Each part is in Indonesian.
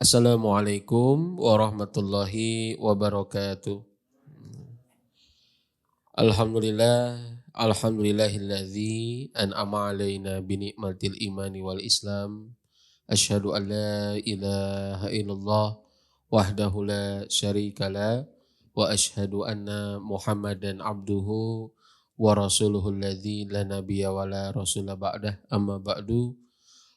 Assalamualaikum warahmatullahi wabarakatuh. Alhamdulillah, alhamdulillahilladzi an'ama alaina binikmatil imani wal islam. Asyhadu an la ilaha illallah wahdahu la syarikalah wa asyhadu anna Muhammadan abduhu wa rasuluhul ladzi la nabiyya wa la rasula ba'dah. Amma ba'du.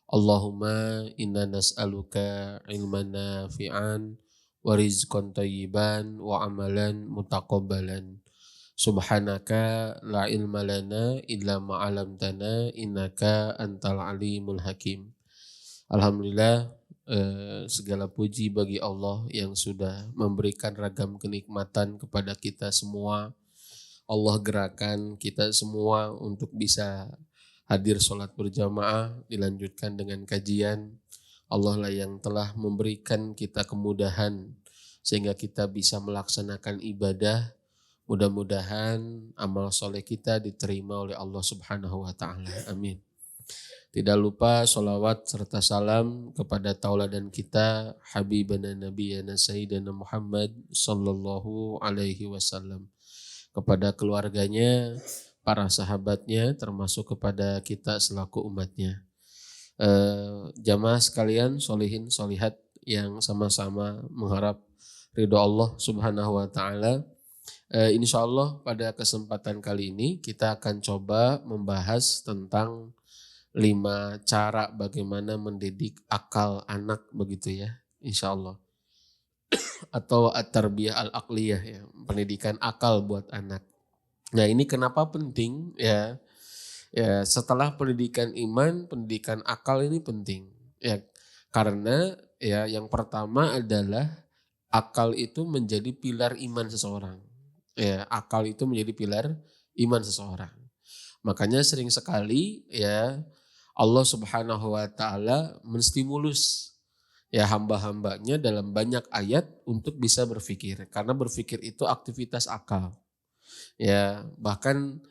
Allahumma inna nas'aluka ilman nafi'an wa rizqan thayyiban wa amalan mutaqabbalan. Subhanaka la ilma lana illa ma 'allamtana innaka antal alimul hakim. Alhamdulillah, segala puji bagi Allah yang sudah memberikan ragam kenikmatan kepada kita semua. Allah gerakan kita semua untuk bisa hadir sholat berjamaah, dilanjutkan dengan kajian. Allah lah yang telah memberikan kita kemudahan sehingga kita bisa melaksanakan ibadah. Mudah-mudahan amal soleh kita diterima oleh Allah Subhanahu wa Ta'ala. Amin. Tidak lupa sholawat serta salam kepada tauladan kita, Habibana Nabiyana Sayyidina Muhammad Sallallahu Alaihi Wasallam, kepada keluarganya, para sahabatnya, termasuk kepada kita selaku umatnya. Jamaah sekalian, solihin, solihat yang sama-sama mengharap ridho Allah Subhanahu wa Ta'ala. Insya Allah pada kesempatan kali ini kita akan coba membahas tentang 5 cara bagaimana mendidik akal anak, begitu ya, insya Allah. Atau at-tarbiyah al-aqliyah, ya, pendidikan akal buat anak. Nah, ini kenapa penting ya? Ya, setelah pendidikan iman, pendidikan akal ini penting. Ya, karena ya yang pertama adalah akal itu menjadi pilar iman seseorang. Ya, akal itu menjadi pilar iman seseorang. Makanya sering sekali ya Allah Subhanahu wa Ta'ala menstimulus ya hamba-hambanya dalam banyak ayat untuk bisa berpikir, karena berpikir itu aktivitas akal. Ya, bahkan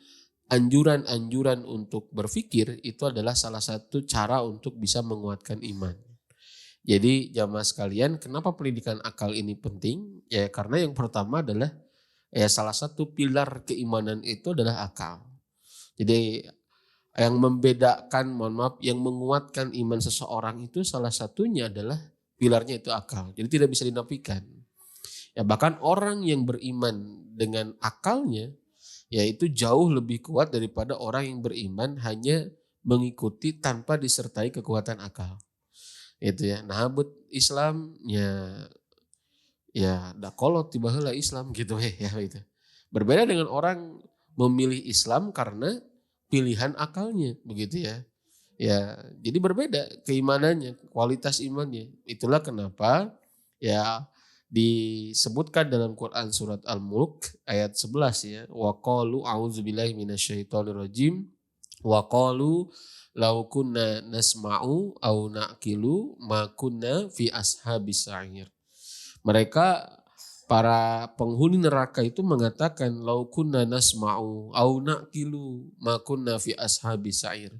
anjuran-anjuran untuk berpikir itu adalah salah satu cara untuk bisa menguatkan iman. Jadi jamaah sekalian, kenapa pendidikan akal ini penting? Ya karena yang pertama adalah ya salah satu pilar keimanan itu adalah akal. Jadi yang membedakan, yang menguatkan iman seseorang itu salah satunya adalah pilarnya itu akal. Jadi tidak bisa dinafikan. Ya bahkan orang yang beriman dengan akalnya yaitu jauh lebih kuat daripada orang yang beriman hanya mengikuti tanpa disertai kekuatan akal. Itu ya. Nah, but Islamnya ya da kolot tiba heula Islam gitu ya itu. Berbeda dengan orang memilih Islam karena pilihan akalnya, begitu ya. Ya, jadi berbeda keimanannya, kualitas imannya. Itulah kenapa ya disebutkan dalam Quran surat Al-Mulk ayat 11 ya. Wa qalu a'udzubillahi minasyaitonirrajim wa qalu law kunna nasma'u aw na'qilu ma kunna fi ashabis sa'ir. Mereka para penghuni neraka itu mengatakan lau kunna nasma'u au na'qilu ma kunna fi ashabis sa'ir.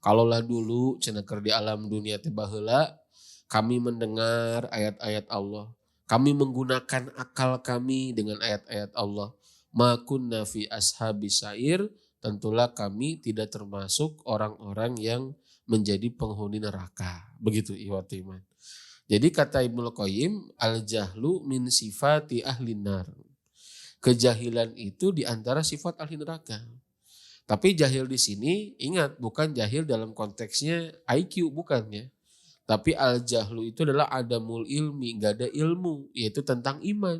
Kalaulah dulu cenah keur di alam dunia teh baheula kami mendengar ayat-ayat Allah, kami menggunakan akal kami dengan ayat-ayat Allah, ma kunna fi ashabis sa'ir, tentulah kami tidak termasuk orang-orang yang menjadi penghuni neraka. Begitu ikhwati iman. Jadi kata Ibnu Qayyim, al-jahlu min sifati ahli nar. Kejahilan itu di antara sifat ahli neraka. Tapi jahil di sini, ingat, bukan jahil dalam konteksnya IQ, bukan ya. Tapi al-jahlu itu adalah adamul ilmi, gak ada ilmu, yaitu tentang iman.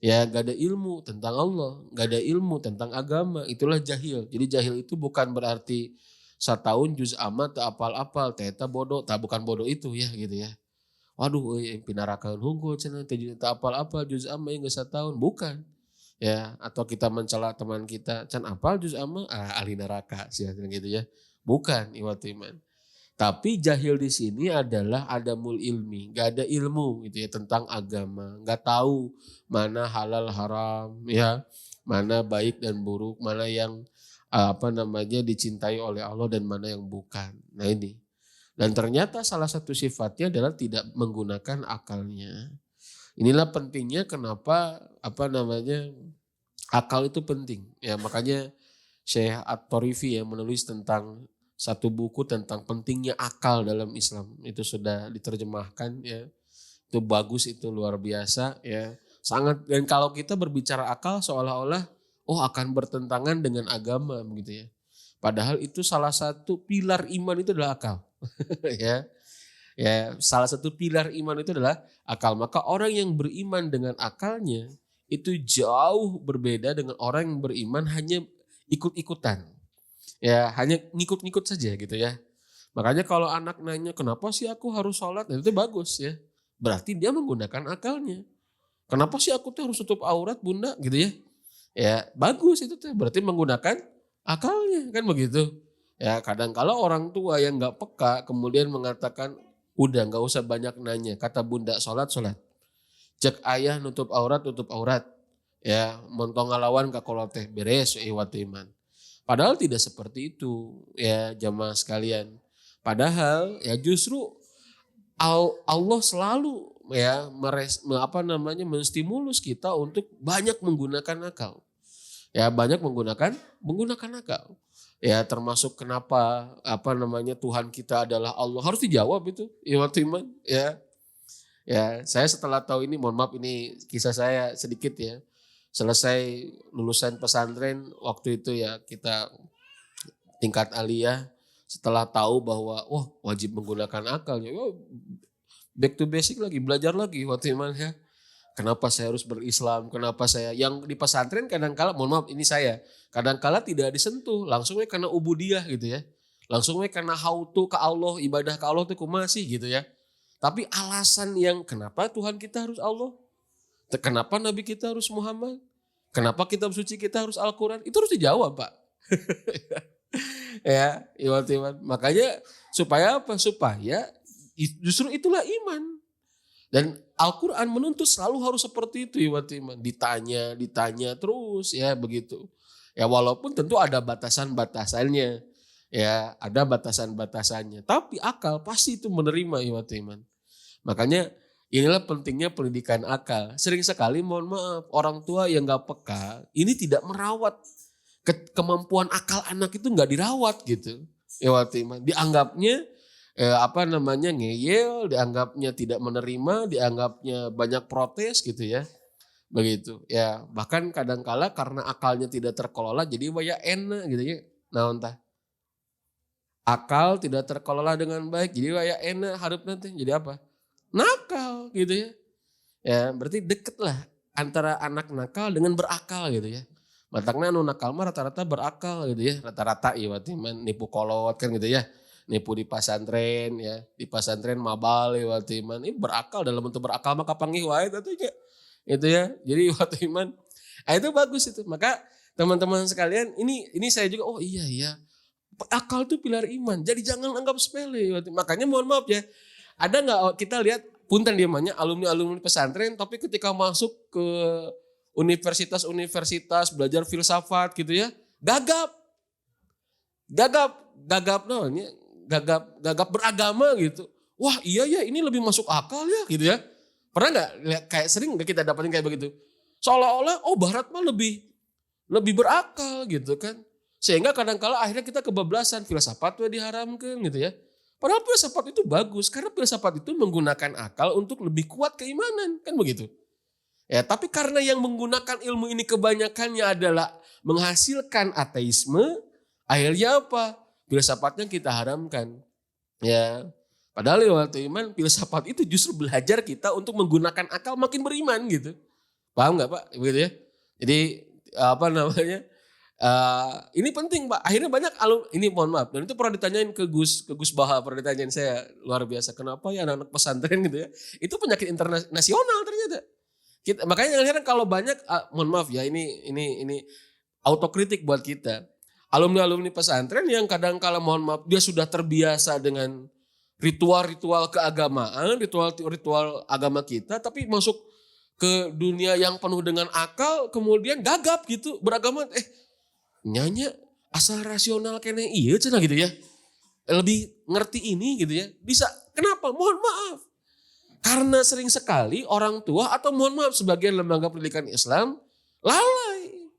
Ya, gak ada ilmu tentang Allah, gak ada ilmu tentang agama, itulah jahil. Jadi jahil itu bukan berarti satahun juz amat tak apal-apal, ternyata bodoh, tak bukan bodoh itu ya gitu ya. Waduh, pinarakan hunggul cenah teh tak apal-apal juz amma yang geus tahun, bukan. Ya, atau kita mencela teman kita, can apal juz amma, ahli neraka sih gitu ya. Bukan iwati iman. Tapi jahil di sini adalah adamul ilmi, gak ada ilmu gitu ya tentang agama, gak tahu mana halal haram ya, mana baik dan buruk, mana yang dicintai oleh Allah dan mana yang bukan. Nah ini. Dan ternyata salah satu sifatnya adalah tidak menggunakan akalnya. Inilah pentingnya kenapa akal itu penting. Ya makanya Syekh At-Tharifi yang menulis tentang satu buku tentang pentingnya akal dalam Islam. Itu sudah diterjemahkan ya. Itu bagus, itu luar biasa ya. Sangat, dan kalau kita berbicara akal seolah-olah akan bertentangan dengan agama begitu ya. Padahal itu salah satu pilar iman itu adalah akal. ya. Ya, salah satu pilar iman itu adalah akal. Maka orang yang beriman dengan akalnya itu jauh berbeda dengan orang yang beriman hanya ikut-ikutan. Ya, hanya ngikut-ngikut saja gitu ya. Makanya kalau anak nanya, "Kenapa sih aku harus sholat?" Nah, itu bagus ya. Berarti dia menggunakan akalnya. "Kenapa sih aku tuh harus tutup aurat, Bunda?" gitu ya. Ya, bagus itu tuh. Berarti menggunakan akalnya, kan begitu. Ya, kadang kala orang tua yang nggak peka kemudian mengatakan, "Udah nggak usah banyak nanya, kata bunda sholat, sholat. Cek ayah nutup aurat, tutup aurat. Ya, montong ngalawan ka koloteh, beres iman." Padahal tidak seperti itu ya jamaah sekalian. Padahal ya justru Allah selalu ya menstimulus kita untuk banyak menggunakan akal. Ya banyak menggunakan akal. Ya termasuk kenapa Tuhan kita adalah Allah, harus dijawab itu iman. Ya. Ya, saya setelah tahu ini, mohon maaf ini kisah saya sedikit ya. Selesai lulusan pesantren waktu itu ya, kita tingkat aliyah, setelah tahu bahwa wajib menggunakan akal ya, back to basic lagi, belajar lagi waktu itu ya. Kenapa saya harus berislam? Kenapa saya yang di pesantren kadang-kala, mohon maaf ini saya, kadang-kala tidak disentuh, langsung karena ubudiyah gitu ya. Langsung karena hautu ke Allah, ibadah ke Allah itu masih gitu ya. Tapi alasan yang kenapa Tuhan kita harus Allah? Kenapa Nabi kita harus Muhammad? Kenapa kitab suci kita harus Al-Quran? Itu harus dijawab, Pak. Ya, iman. Makanya supaya apa? Supaya justru itulah iman. Dan Al-Quran menuntut selalu harus seperti itu iman. Ditanya terus ya begitu. Ya walaupun tentu ada batasan-batasannya. Ya ada batasan-batasannya. Tapi akal pasti itu menerima iman. Makanya inilah pentingnya pendidikan akal. Sering sekali mohon maaf orang tua yang gak peka ini tidak merawat kemampuan akal anak itu gak dirawat gitu. Iman. Dianggapnya ngeyel, dianggapnya tidak menerima, dianggapnya banyak protes gitu ya. Begitu. Ya, bahkan kadangkala karena akalnya tidak terkelola jadi waya enak gitu ya. Nah, entah. Akal tidak terkelola dengan baik jadi waya enak harap nanti jadi apa? Nakal gitu ya. Ya, berarti deket lah antara anak nakal dengan berakal gitu ya. Matangna anu nakal mah rata-rata berakal gitu ya. Rata-rata ieu nipu kolot kan gitu ya. Nipu di pesantren ya, di pesantren mabal waktu iman ini berakal, dalam bentuk berakal maka panggih wae itu ya. Jadi waktu iman itu bagus itu. Maka teman-teman sekalian ini saya juga iya akal itu pilar iman. Jadi jangan anggap sepele. Makanya mohon maaf ya, ada nggak kita lihat punten diamannya alumni pesantren tapi ketika masuk ke universitas belajar filsafat gitu ya, gagap namanya gagap beragama gitu. Wah iya ya ini lebih masuk akal ya gitu ya. Pernah nggak kayak sering nggak kita dapatin kayak begitu? Seolah-olah barat mah lebih berakal gitu kan. Sehingga kadang-kala akhirnya kita kebablasan filsafat tuh diharamkan gitu ya. Padahal filsafat itu bagus karena filsafat itu menggunakan akal untuk lebih kuat keimanan kan begitu. Ya, tapi karena yang menggunakan ilmu ini kebanyakannya adalah menghasilkan ateisme, akhirnya apa? Filsafatnya kita haramkan. Ya, padahal waktu iman filsafat itu justru belajar kita untuk menggunakan akal makin beriman gitu. Paham nggak Pak? Begitu ya. Jadi ini penting Pak. Akhirnya banyak ini mohon maaf. Dan itu pernah ditanyain ke Gus Baha, pernah ditanyain saya luar biasa. Kenapa ya anak-anak pesantren gitu ya? Itu penyakit internasional ternyata. Makanya akhirnya kalau banyak, mohon maaf ya ini autokritik buat kita. Alumni pesantren yang kadang kala mohon maaf dia sudah terbiasa dengan ritual-ritual keagamaan, ritual agama kita, tapi masuk ke dunia yang penuh dengan akal, kemudian gagap gitu beragama. Nyanya asal rasional kene iya cenah gitu ya. lebih ngerti ini gitu ya. Bisa, kenapa? Mohon maaf. Karena sering sekali orang tua atau mohon maaf sebagian lembaga pendidikan Islam lalai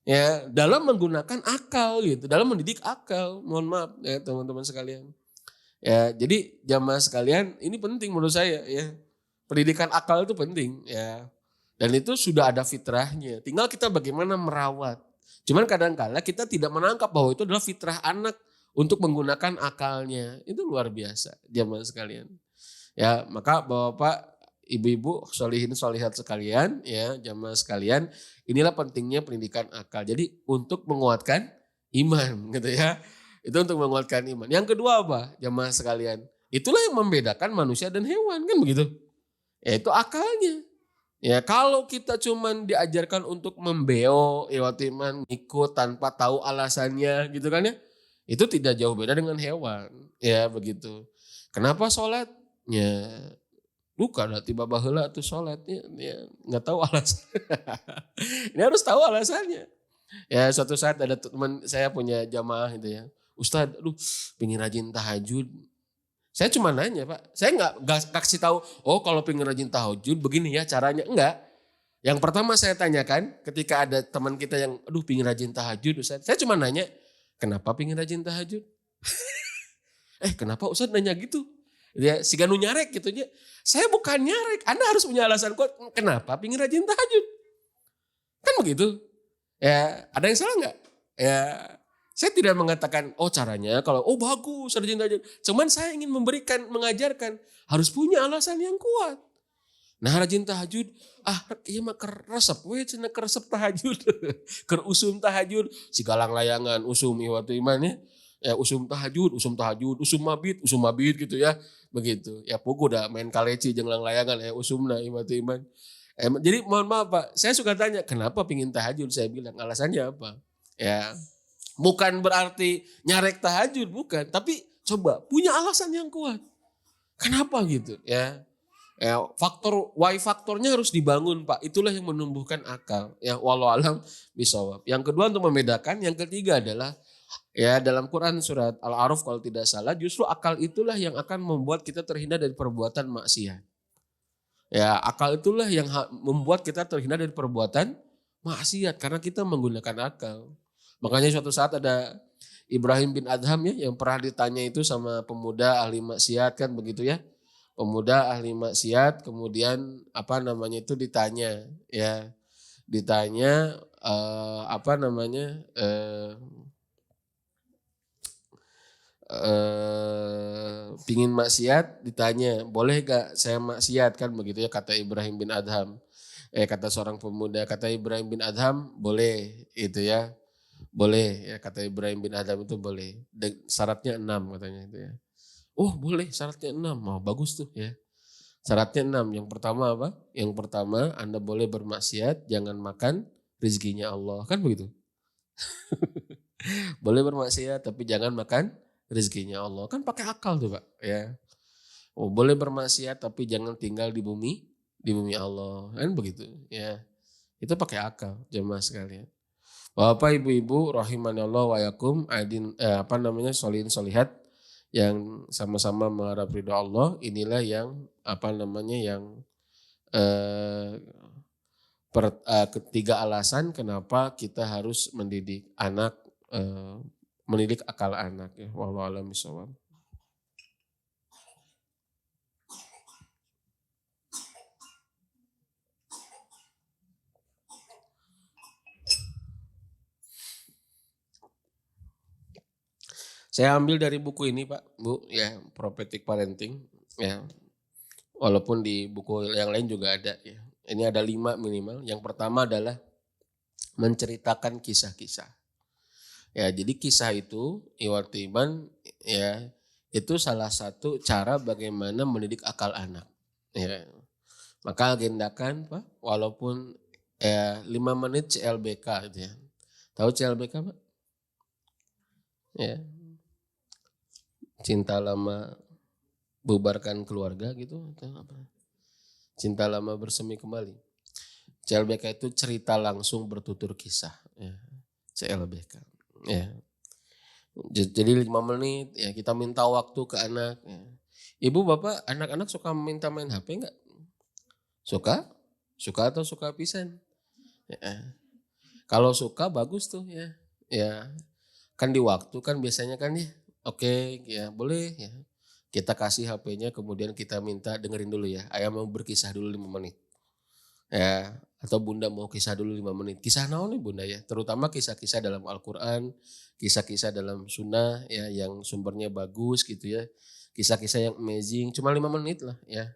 ya dalam menggunakan akal gitu, dalam mendidik akal. Mohon maaf ya teman-teman sekalian. Ya, jadi jamaah sekalian ini penting menurut saya ya. Pendidikan akal itu penting ya. Dan itu sudah ada fitrahnya. Tinggal kita bagaimana merawat. Cuman kadang-kala kita tidak menangkap bahwa itu adalah fitrah anak untuk menggunakan akalnya. Itu luar biasa jamaah sekalian. Ya, maka Bapak, Ibu-ibu, solihin solihat sekalian, ya, jamaah sekalian, inilah pentingnya pendidikan akal. Jadi untuk menguatkan iman, gitu ya. Itu untuk menguatkan iman. Yang kedua apa, jamaah sekalian? Itulah yang membedakan manusia dan hewan, kan begitu? Yaitu akalnya. Ya, kalau kita cuman diajarkan untuk membeo, waktu iman, ikut tanpa tahu alasannya, gitu kan ya? Itu tidak jauh beda dengan hewan, ya begitu. Kenapa sholat? Ya, bukan tiba baheula tuh sholat ya, nggak tahu alasan. Ini harus tahu alasannya. Ya suatu saat ada teman saya punya jamaah gitu ya. Ustadz, aduh pengen rajin tahajud. Saya cuma nanya Pak, saya nggak kasih tahu, oh kalau pengen rajin tahajud begini ya caranya. Enggak. Yang pertama saya tanyakan ketika ada teman kita yang, aduh pengen rajin tahajud Ustadz. Saya cuma nanya, kenapa pengen rajin tahajud? Kenapa Ustadz nanya gitu? Ya, si Ganu nyarek gitu ya. Saya bukan nyarek, Anda harus punya alasan kuat. Kenapa pengen rajin tahajud? Kan begitu. Ya, ada yang salah nggak? Ya, saya tidak mengatakan, oh caranya kalau, oh bagus rajin tahajud. Cuman saya ingin memberikan, mengajarkan, harus punya alasan yang kuat. Nah rajin tahajud, iya mah keresep, cenah keresep tahajud. Kerusum tahajud, si galang layangan, usum iwatu imannya. Ya usum tahajud, usum mabit gitu ya. Begitu. Ya pugu udah main kaleci jenglang layangan ya usumna iwatu iman. Jadi mohon maaf Pak, saya suka tanya kenapa pingin tahajud, saya bilang alasannya apa. Ya bukan berarti nyarek tahajud, bukan. Tapi coba punya alasan yang kuat. Kenapa gitu ya. Ya, faktornya harus dibangun Pak. Itulah yang menumbuhkan akal. Ya walau alam bisawab. Yang kedua untuk membedakan, yang ketiga adalah ya dalam Quran surat Al-A'raf kalau tidak salah justru akal itulah yang akan membuat kita terhindar dari perbuatan maksiat. Ya akal itulah yang membuat kita terhindar dari perbuatan maksiat karena kita menggunakan akal. Makanya suatu saat ada Ibrahim bin Adham ya yang pernah ditanya itu sama pemuda ahli maksiat kan begitu ya. Pemuda ahli maksiat kemudian apa namanya itu ditanya ya. Ditanya apa namanya pingin maksiat ditanya boleh gak saya maksiat kan begitu ya kata Ibrahim bin Adham. Kata seorang pemuda kata Ibrahim bin Adham boleh itu ya. Boleh ya kata Ibrahim bin Adham itu boleh. Syaratnya 6 katanya itu ya. Oh boleh syaratnya 6. Oh, bagus tuh ya. Syaratnya 6. Yang pertama apa? Yang pertama Anda boleh bermaksiat, jangan makan rezekinya Allah. Kan begitu? Boleh bermaksiat tapi jangan makan rezekinya Allah. Kan pakai akal tuh Pak. Ya. Oh boleh bermaksiat tapi jangan tinggal di bumi Allah. Kan begitu ya. Itu pakai akal jemaah sekalian. Bapak ibu-ibu rahimani Allah wa yakum apa namanya solihin solihat yang sama-sama mengharap ridha Allah, inilah yang apa namanya yang ketiga alasan kenapa kita harus mendidik anak, mendidik akal anak ya. Wallahu a'lam bishawab. Saya ambil dari buku ini Pak, Bu, ya Prophetic Parenting, ya. Walaupun di buku yang lain juga ada ya. Ini ada 5 minimal. Yang pertama adalah menceritakan kisah-kisah. Ya, jadi kisah itu iman ya itu salah satu cara bagaimana mendidik akal anak. Ya. Maka agendakan Pak, walaupun 5 menit CLBK gitu ya. Tahu CLBK Pak? Ya. Cinta lama bubarkan keluarga gitu atau apa? Cinta lama bersemi kembali. CLBK itu cerita langsung bertutur kisah ya. CLBK ya. Jadi 5 menit ya kita minta waktu ke anak ya. Ibu, Bapak, anak-anak suka minta main HP enggak? Suka? Suka atau suka pisan? Heeh. Kalau suka bagus tuh ya. Ya, kan di waktu kan biasanya kan ya. Oke, ya boleh ya. Kita kasih HP-nya kemudian kita minta dengerin dulu ya. Ayah mau berkisah dulu 5 menit. Ya, atau Bunda mau kisah dulu 5 menit. Kisah naon nih Bunda ya? Terutama kisah-kisah dalam Al-Qur'an, kisah-kisah dalam sunnah ya yang sumbernya bagus gitu ya. Kisah-kisah yang amazing cuma 5 menit lah ya.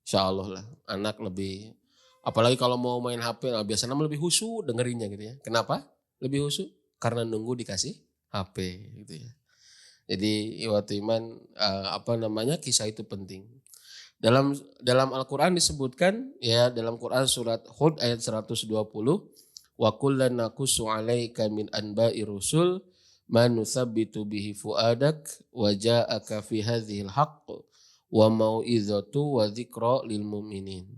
Insya Allah lah anak lebih apalagi kalau mau main HP nah biasanya lebih husu dengerinnya gitu ya. Kenapa? Lebih husu? Karena nunggu dikasih HP gitu ya. Jadi waktu iman apa namanya kisah itu penting. Dalam dalam Al-Qur'an disebutkan ya dalam Quran surat Hud ayat 120 wa kullan naqussu 'alaika min anba'i rusul ma nuthabbitu bihi fuadak wa ja'aka fi hadzihil haqq wa mau'izatu wa dzikra lil mu'minin.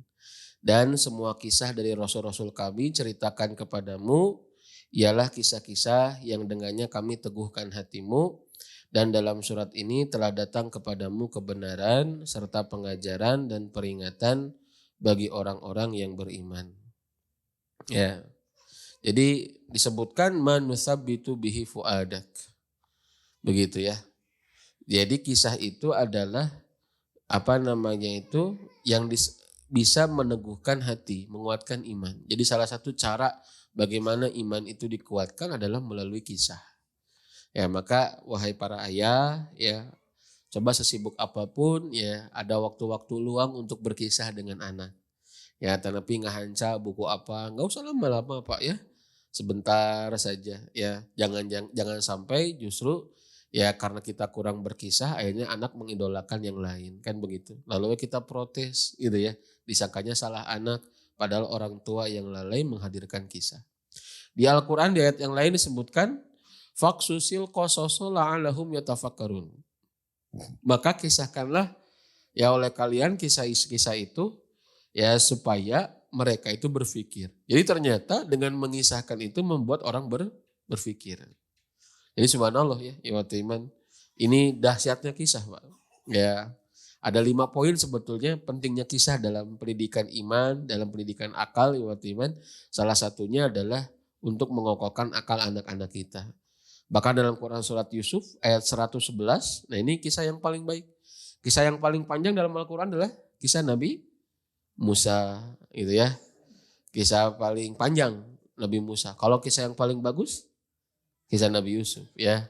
Dan semua kisah dari rasul-rasul kami ceritakan kepadamu ialah kisah-kisah yang dengannya kami teguhkan hatimu dan dalam surat ini telah datang kepadamu kebenaran serta pengajaran dan peringatan bagi orang-orang yang beriman. Ya. Jadi disebutkan manusabbitu bihi fuadak. Begitu ya. Jadi kisah itu adalah apa namanya itu yang bisa meneguhkan hati, menguatkan iman. Jadi salah satu cara bagaimana iman itu dikuatkan adalah melalui kisah. Ya, maka wahai para ayah ya, coba sesibuk apapun ya ada waktu-waktu luang untuk berkisah dengan anak. Ya, tapi ngahanca buku apa, nggak usah lama-lama Pak ya. Sebentar saja ya. Jangan sampai justru ya karena kita kurang berkisah akhirnya anak mengidolakan yang lain kan begitu. Lalu kita protes gitu ya. Disangkanya salah anak padahal orang tua yang lalai menghadirkan kisah. Di Al-Qur'an di ayat yang lain disebutkan faksusil qasaso la'allahum yatafakkarun. Maka kisahkanlah ya oleh kalian kisah-kisah itu ya supaya mereka itu berpikir. Jadi ternyata dengan mengisahkan itu membuat orang berpikir. Jadi subhanallah ya, iman. Ini dahsyatnya kisah Pak. Ya, ada 5 poin sebetulnya pentingnya kisah dalam pendidikan iman, dalam pendidikan akal iman. Salah satunya adalah untuk mengokohkan akal anak-anak kita. Bahkan dalam Quran surat Yusuf ayat 111, nah ini kisah yang paling baik. Kisah yang paling panjang dalam Al-Quran adalah kisah Nabi Musa gitu ya. Kisah paling panjang Nabi Musa. Kalau kisah yang paling bagus, kisah Nabi Yusuf ya.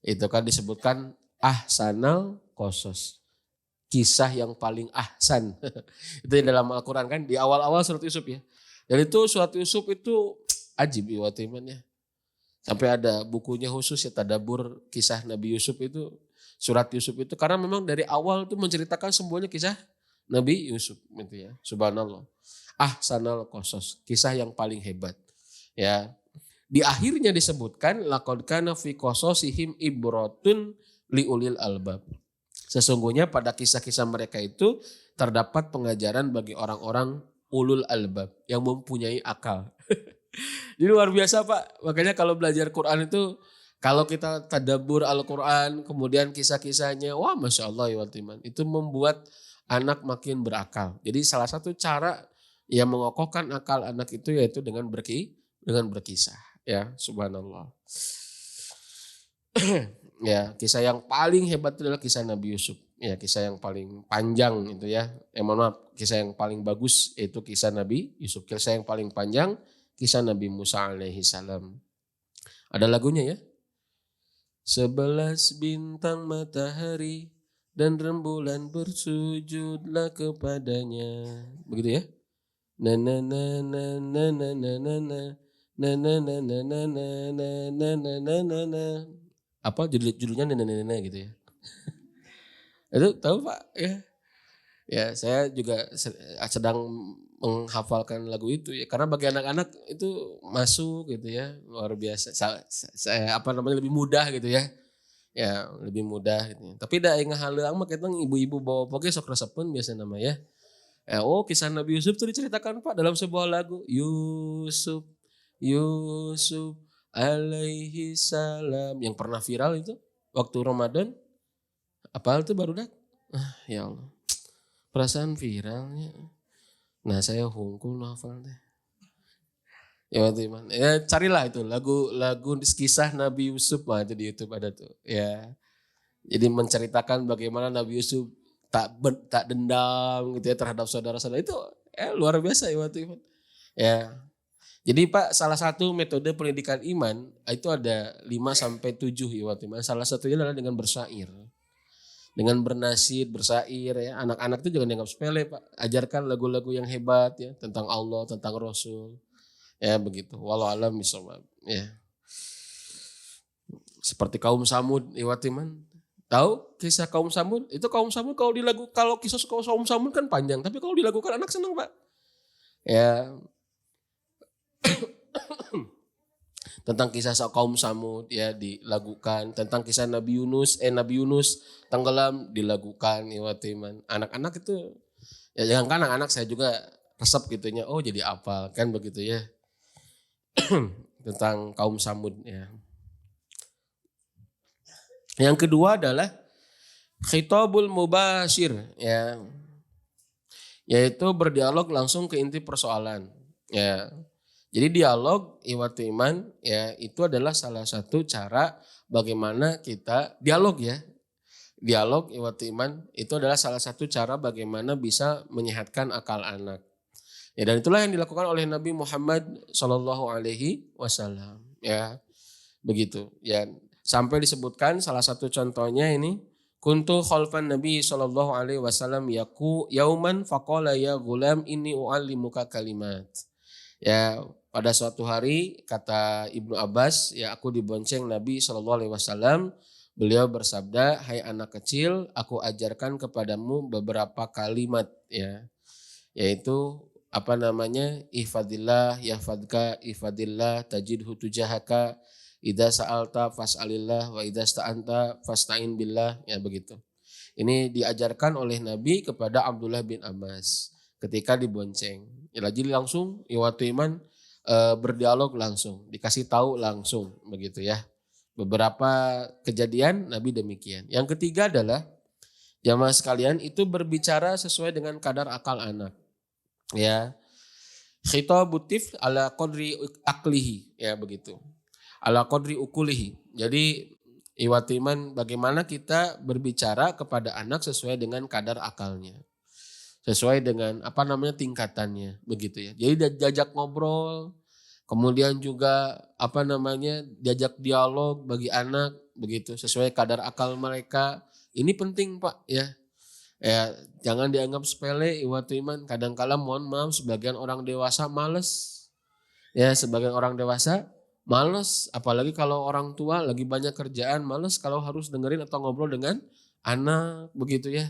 Itu kan disebutkan ahsanal qasas. Kisah yang paling ahsan. Itu yang dalam Al-Quran kan di awal-awal surat Yusuf ya. Dan itu surat Yusuf itu ajib ya imannya. Sampai ada bukunya khusus ya tadabur kisah Nabi Yusuf itu. Surat Yusuf itu karena memang dari awal itu menceritakan semuanya kisah Nabi Yusuf gitu ya. Subhanallah. Ahsanal qasas, kisah yang paling hebat. Ya. Di akhirnya disebutkan laqad kana fi qasasihim ibratun liulil albab. Sesungguhnya pada kisah-kisah mereka itu terdapat pengajaran bagi orang-orang ulul albab yang mempunyai akal. Jadi luar biasa Pak. Makanya kalau belajar Quran itu kalau kita tadabbur Al-Quran kemudian kisah-kisahnya wah Masya Allah ya Iman. Itu membuat anak makin berakal. Jadi salah satu cara yang mengokohkan akal anak itu yaitu dengan berkisah. Ya subhanallah. Ya kisah yang paling hebat itu adalah kisah Nabi Yusuf. Ya kisah yang paling panjang itu ya. Mohon maaf kisah yang paling bagus yaitu kisah Nabi Yusuf. Kisah yang paling panjang kisah Nabi Musa alaihi salam. Ada lagunya ya. 11 bintang matahari dan rembulan bersujudlah kepadanya. Begitu ya. Na na na na na na na na na na na na na na na na na na na na. Apa judulnya na na na na gitu ya. Itu tahu Pak ya. Ya saya juga sedang menghafalkan lagu itu ya karena bagi anak-anak itu masuk gitu ya luar biasa. Saya apa namanya lebih mudah gitu ya. Ya lebih mudah gitu. Tapi da ingat haleuang mah kita ibu-ibu bawa poke sok resepen biasa nama ya. Oh kisah Nabi Yusuf itu diceritakan Pak dalam sebuah lagu. Yusuf, Yusuf, alaihi salam. Yang pernah viral itu waktu Ramadan. Apal tuh barudak? Ya Allah. Perasaan viralnya. Nah saya hungkul hafal deh. Ya waktu iman. Ya carilah itu lagu kisah Nabi Yusuf mah itu di YouTube ada tuh. Ya. Jadi menceritakan bagaimana Nabi Yusuf tak dendam gitu ya terhadap saudara-saudara itu luar biasa ya waktu iman. Ya. Jadi Pak, salah satu metode pendidikan iman itu ada 5 sampai 7 ya waktu iman. Salah satunya adalah dengan bersair. Dengan bernasid, bersair ya. Anak-anak itu jangan dianggap sepele Pak. Ajarkan lagu-lagu yang hebat ya tentang Allah, tentang Rasul. Ya begitu. Wallahu a'lam bishawab. Ya. Seperti kaum Samud, Iwatiman. Tahu kisah kaum Samud? Itu kaum Samud kalau kisah kaum Samud kan panjang, tapi kalau dilakukan anak senang, Pak. Ya. Tentang kisah kaum Samud ya dilakukan, tentang kisah Nabi Yunus tenggelam dilakukan Iwatiman. Anak-anak itu ya jangan kan anak-anak saya juga resep gitunya. Oh, jadi apa? Kan begitu ya. Tentang kaum Samud ya. Yang kedua adalah khitabul mubashir ya. Yaitu berdialog langsung ke inti persoalan ya. Jadi dialog Iwatiman ya itu adalah salah satu cara bagaimana kita dialog ya. Dialog Iwatiman itu adalah salah satu cara bagaimana bisa menyehatkan akal anak. Ya, dan itulah yang dilakukan oleh Nabi Muhammad Shallallahu Alaihi Wasallam. Ya, begitu. Ya, sampai disebutkan salah satu contohnya ini, kuntu khalfan Nabi Shallallahu Alaihi Wasallam yaku yauman faqala ya gulam ini u'allimuka kalimat. Ya, pada suatu hari kata Ibnu Abbas, ya aku dibonceng Nabi Shallallahu Alaihi Wasallam. Beliau bersabda, hai anak kecil, aku ajarkan kepadamu beberapa kalimat ya, yaitu apa namanya ihfadillah yahfadka ihfadillah tajidhu tujahaka idza sa'alta fas'alillah wa idza sta'anta fasta'in billah ya begitu. Ini diajarkan oleh Nabi kepada Abdullah bin Abbas ketika dibonceng. Ya jadi langsung Iwatiman berdialog langsung, dikasih tahu langsung begitu ya. Beberapa kejadian Nabi demikian. Yang ketiga adalah jamaah sekalian itu berbicara sesuai dengan kadar akal anak. Ya, khitabutif ala qadri aklihi ya begitu, ala qadri ukulihi. Jadi Iwatiman bagaimana kita berbicara kepada anak sesuai dengan kadar akalnya, sesuai dengan apa namanya tingkatannya begitu ya. Jadi diajak ngobrol, kemudian juga apa namanya diajak dialog bagi anak begitu sesuai kadar akal mereka. Ini penting Pak ya. Ya, jangan dianggap sepele Iwatiman. Kadang-kala mohon maaf sebagian orang dewasa males. Ya, sebagian orang dewasa males. Apalagi kalau orang tua lagi banyak kerjaan males kalau harus dengerin atau ngobrol dengan anak begitu ya.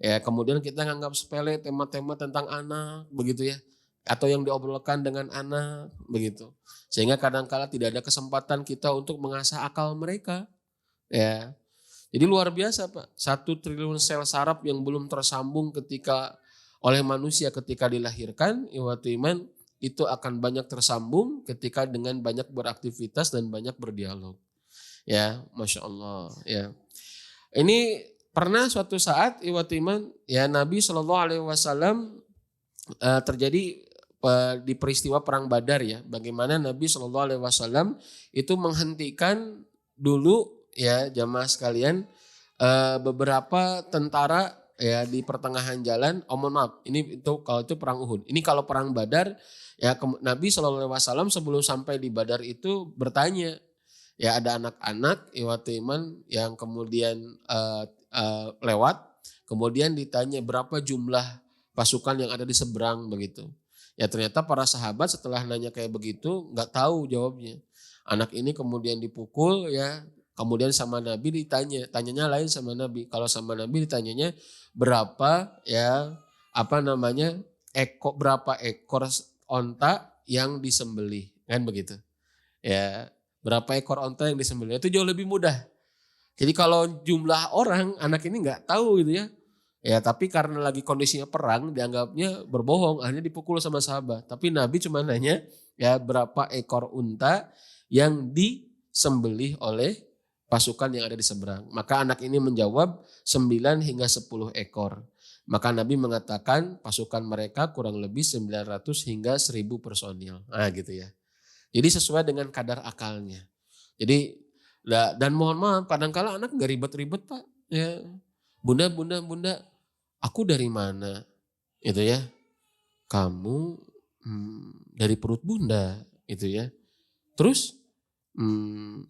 Ya, kemudian kita nganggap sepele tema-tema tentang anak begitu ya. Atau yang diobrolkan dengan anak begitu. Sehingga kadang-kala tidak ada kesempatan kita untuk mengasah akal mereka. Ya. Jadi luar biasa Pak, 1 triliun sel saraf yang belum tersambung ketika oleh manusia ketika dilahirkan, Iwatiman itu akan banyak tersambung ketika dengan banyak beraktivitas dan banyak berdialog. Ya, Masya Allah. Ya. Ini pernah suatu saat Iwatiman, ya Nabi Shallallahu Alaihi Wasallam terjadi di peristiwa perang Badar ya, bagaimana Nabi Shallallahu Alaihi Wasallam itu menghentikan dulu ya jamaah sekalian beberapa tentara ya di pertengahan jalan. Oh mohon maaf, ini itu kalau itu perang Uhud. Ini kalau perang Badar ya Nabi SAW sebelum sampai di Badar itu bertanya ya ada anak-anak Iwatiman yang kemudian lewat, kemudian ditanya berapa jumlah pasukan yang ada di seberang begitu. Ya ternyata para sahabat setelah nanya kayak begitu nggak tahu jawabnya. Anak ini kemudian dipukul ya. Kemudian sama Nabi tanyanya lain sama Nabi. Kalau sama Nabi ditanyanya berapa ya apa namanya berapa ekor onta yang disembelih kan begitu. Ya berapa ekor onta yang disembelih itu jauh lebih mudah. Jadi kalau jumlah orang anak ini nggak tahu gitu ya. Ya tapi karena lagi kondisinya perang dianggapnya berbohong akhirnya dipukul sama sahabat. Tapi Nabi cuma nanya ya berapa ekor unta yang disembelih oleh pasukan yang ada di seberang. Maka anak ini menjawab 9 hingga 10 ekor. Maka Nabi mengatakan pasukan mereka kurang lebih 900 hingga 1000 personil. Nah gitu ya. Jadi sesuai dengan kadar akalnya. Jadi dan mohon maaf kadang-kala anak gak ribet-ribet Pak. Ya, bunda, aku dari mana? Gitu ya. Kamu dari perut bunda gitu ya. Terus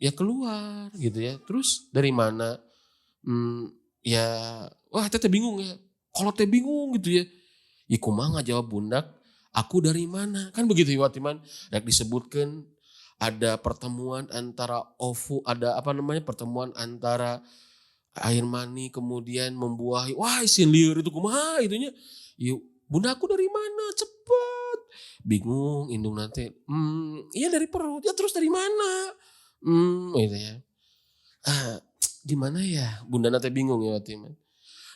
ya keluar gitu ya. Terus dari mana? Ya wah teh bingung ya. Kalau teh bingung gitu ya. Ya kumaha jawab bundak, aku dari mana? Kan begitu ya Watiman. Rek disebutkan ada pertemuan antara pertemuan antara air mani kemudian membuahi. Wah isin liur itu kumaha itunya. Yuk bunda aku dari mana? Cepet. Bingung indung nanti. Iya dari perut. Ya terus dari mana? Gitu ya. Di mana ya? Bunda nanti bingung ya Watiman.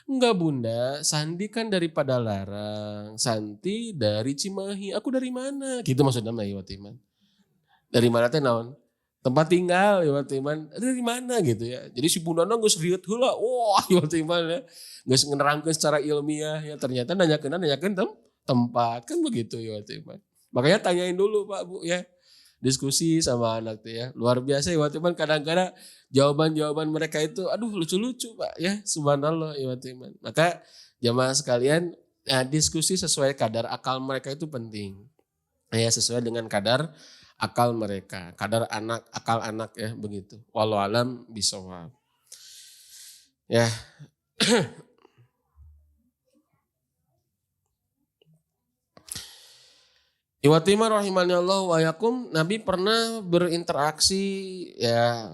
Enggak bunda, Sandi kan dari Padalarang, Santi dari Cimahi, aku dari mana? Gitu maksudnya ya Watiman. Dari mana teh naon? Tempat tinggal ya Watiman, dari mana gitu ya. Jadi si bunda geus rieuh heula, wah ya Watiman ya. Geus ngerangkeun secara ilmiah ya ternyata nanyakeun tempat kan begitu ya Watiman. Makanya tanyain dulu Pak Bu ya. Diskusi sama anak tuh ya. Luar biasa ya Watiman kadang-kadang jawaban-jawaban mereka itu aduh lucu-lucu Pak ya. Subhanallah ya Watiman. Maka jamaah sekalian diskusi sesuai kadar akal mereka itu penting. Ya sesuai dengan kadar akal mereka. Kadar akal anak ya begitu. Wallahu alam bisawab. Ya. Iwatimah rahimani Allah wa yakum, Nabi pernah berinteraksi ya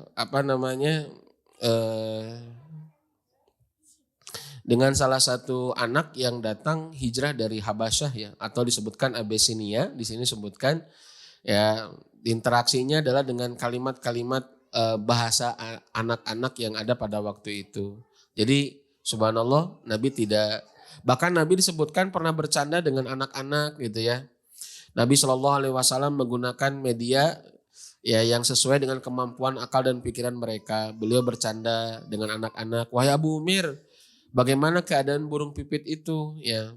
dengan salah satu anak yang datang hijrah dari Habasyah ya atau disebutkan Abesinia, di sini disebutkan ya interaksinya adalah dengan kalimat-kalimat bahasa anak-anak yang ada pada waktu itu. Jadi subhanallah bahkan Nabi disebutkan pernah bercanda dengan anak-anak gitu ya. Nabi Shallallahu Alaihi Wasallam menggunakan media ya yang sesuai dengan kemampuan akal dan pikiran mereka. Beliau bercanda dengan anak-anak. Wahai Abu Umir, bagaimana keadaan burung pipit itu? Ya,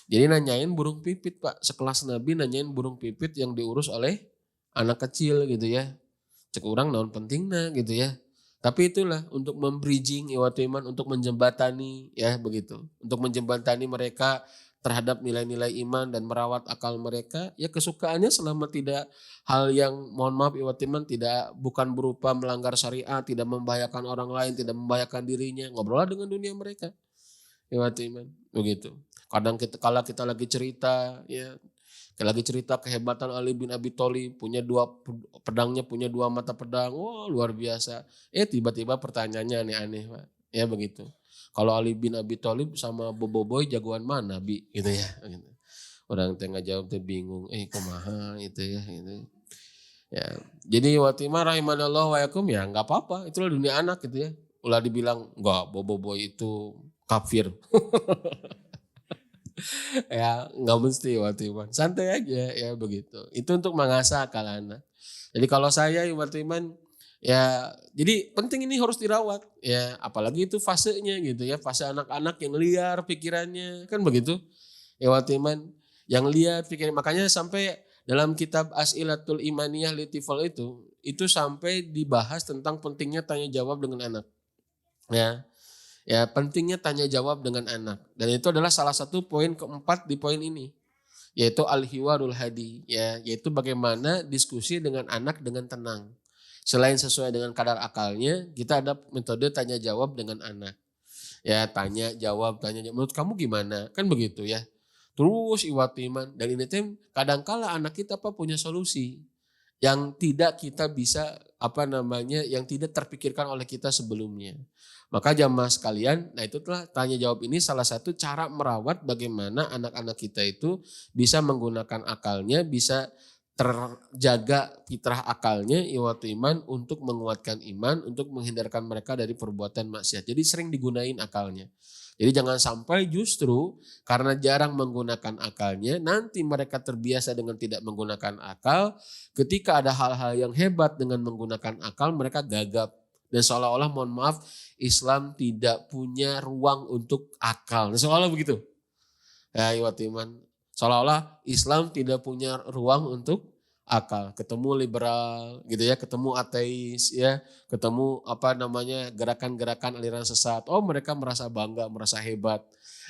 jadi nanyain burung pipit Pak. Sekelas Nabi nanyain burung pipit yang diurus oleh anak kecil gitu ya. Cek orang naon pentingnya gitu ya. Tapi itulah untuk membridging iman, untuk menjembatani ya begitu. Untuk menjembatani mereka terhadap nilai-nilai iman dan merawat akal mereka, ya kesukaannya selama tidak hal yang mohon maaf iwatiman bukan berupa melanggar syariat, tidak membahayakan orang lain, tidak membahayakan dirinya, ngobrol dengan dunia mereka. Iwatiman, begitu. Kadang kalau kita lagi cerita, ya lagi cerita kehebatan Ali bin Abi Thalib, punya pedangnya punya 2 mata pedang, wah luar biasa. Tiba-tiba pertanyaannya aneh-aneh, Pak. Ya begitu. Kalau Ali bin Abi Thalib sama Boboiboy jagoan mana Bi gitu ya gitu. Orang tengah jawab tuh bingung kumaha itu ya gitu. Ya. Jadi Watimah rahimanallah wa yakum ya enggak apa-apa, itulah dunia anak gitu ya. Ulah dibilang enggak Boboiboy itu kafir. Ya enggak mesti Watimah. Santai aja ya begitu. Itu untuk mengasah akal anak. Jadi kalau saya Watimah ya, jadi penting ini harus dirawat ya, apalagi itu fasenya gitu ya, fase anak-anak yang liar pikirannya kan begitu. Ya Watiman yang liar pikiran, makanya sampai dalam kitab As'ilatul Imaniyah Litifal itu sampai dibahas tentang pentingnya tanya jawab dengan anak. Ya. Ya, pentingnya tanya jawab dengan anak. Dan itu adalah salah satu poin keempat di poin ini. Yaitu al-hiwarul hadi, ya, yaitu bagaimana diskusi dengan anak dengan tenang. Selain sesuai dengan kadar akalnya, kita ada metode tanya jawab dengan anak. Ya tanya jawab. Menurut kamu gimana? Kan begitu ya. Terus iwatiman. Dan ini tim kadangkala anak kita punya solusi. Yang tidak kita bisa yang tidak terpikirkan oleh kita sebelumnya. Maka jamaah sekalian, nah itu telah tanya jawab ini salah satu cara merawat bagaimana anak-anak kita itu bisa menggunakan akalnya, bisa terjaga fitrah akalnya iwatu iman untuk menguatkan iman, untuk menghindarkan mereka dari perbuatan maksiat. Jadi sering digunain akalnya. Jadi jangan sampai justru karena jarang menggunakan akalnya, nanti mereka terbiasa dengan tidak menggunakan akal. Ketika ada hal-hal yang hebat dengan menggunakan akal, mereka gagap. Dan seolah-olah mohon maaf, Islam tidak punya ruang untuk akal. Nah, seolah-olah begitu. Ya, iwat iman. Seolah-olah Islam tidak punya ruang untuk akal. Ketemu liberal gitu ya, ketemu ateis ya, ketemu gerakan-gerakan aliran sesat. Oh, mereka merasa bangga, merasa hebat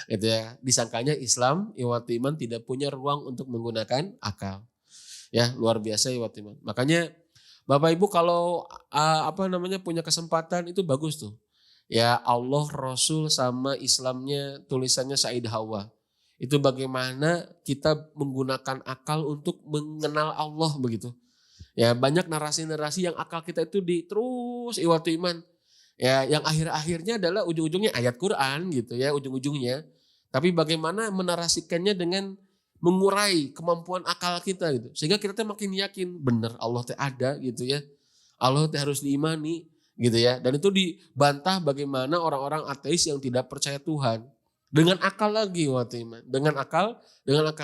gitu ya. Disangkanya Islam iwat iman tidak punya ruang untuk menggunakan akal. Ya, luar biasa iwat iman. Makanya Bapak Ibu kalau punya kesempatan itu bagus tuh. Ya, Allah, Rasul sama Islamnya tulisannya Said Hawa. Itu bagaimana kita menggunakan akal untuk mengenal Allah begitu. Ya, banyak narasi-narasi yang akal kita itu terus iwatu iman. Ya, yang akhir-akhirnya adalah ujung-ujungnya ayat Quran gitu ya, ujung-ujungnya. Tapi bagaimana menarasikannya dengan mengurai kemampuan akal kita gitu. Sehingga kita makin yakin benar Allah ada gitu ya. Allah harus diimani gitu ya. Dan itu dibantah bagaimana orang-orang ateis yang tidak percaya Tuhan. Dengan akal lagi waktu iman. Dengan akal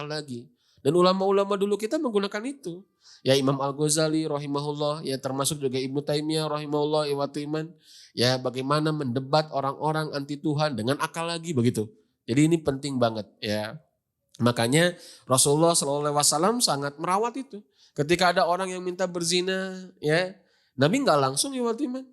lagi. Dan ulama-ulama dulu kita menggunakan itu. Ya Imam Al-Ghazali rahimahullah, ya termasuk juga Ibnu Taimiyah rahimahullah waktu iman. Ya bagaimana mendebat orang-orang anti Tuhan dengan akal lagi begitu. Jadi ini penting banget ya. Makanya Rasulullah SAW sangat merawat itu. Ketika ada orang yang minta berzina, ya Nabi nggak langsung waktu iman.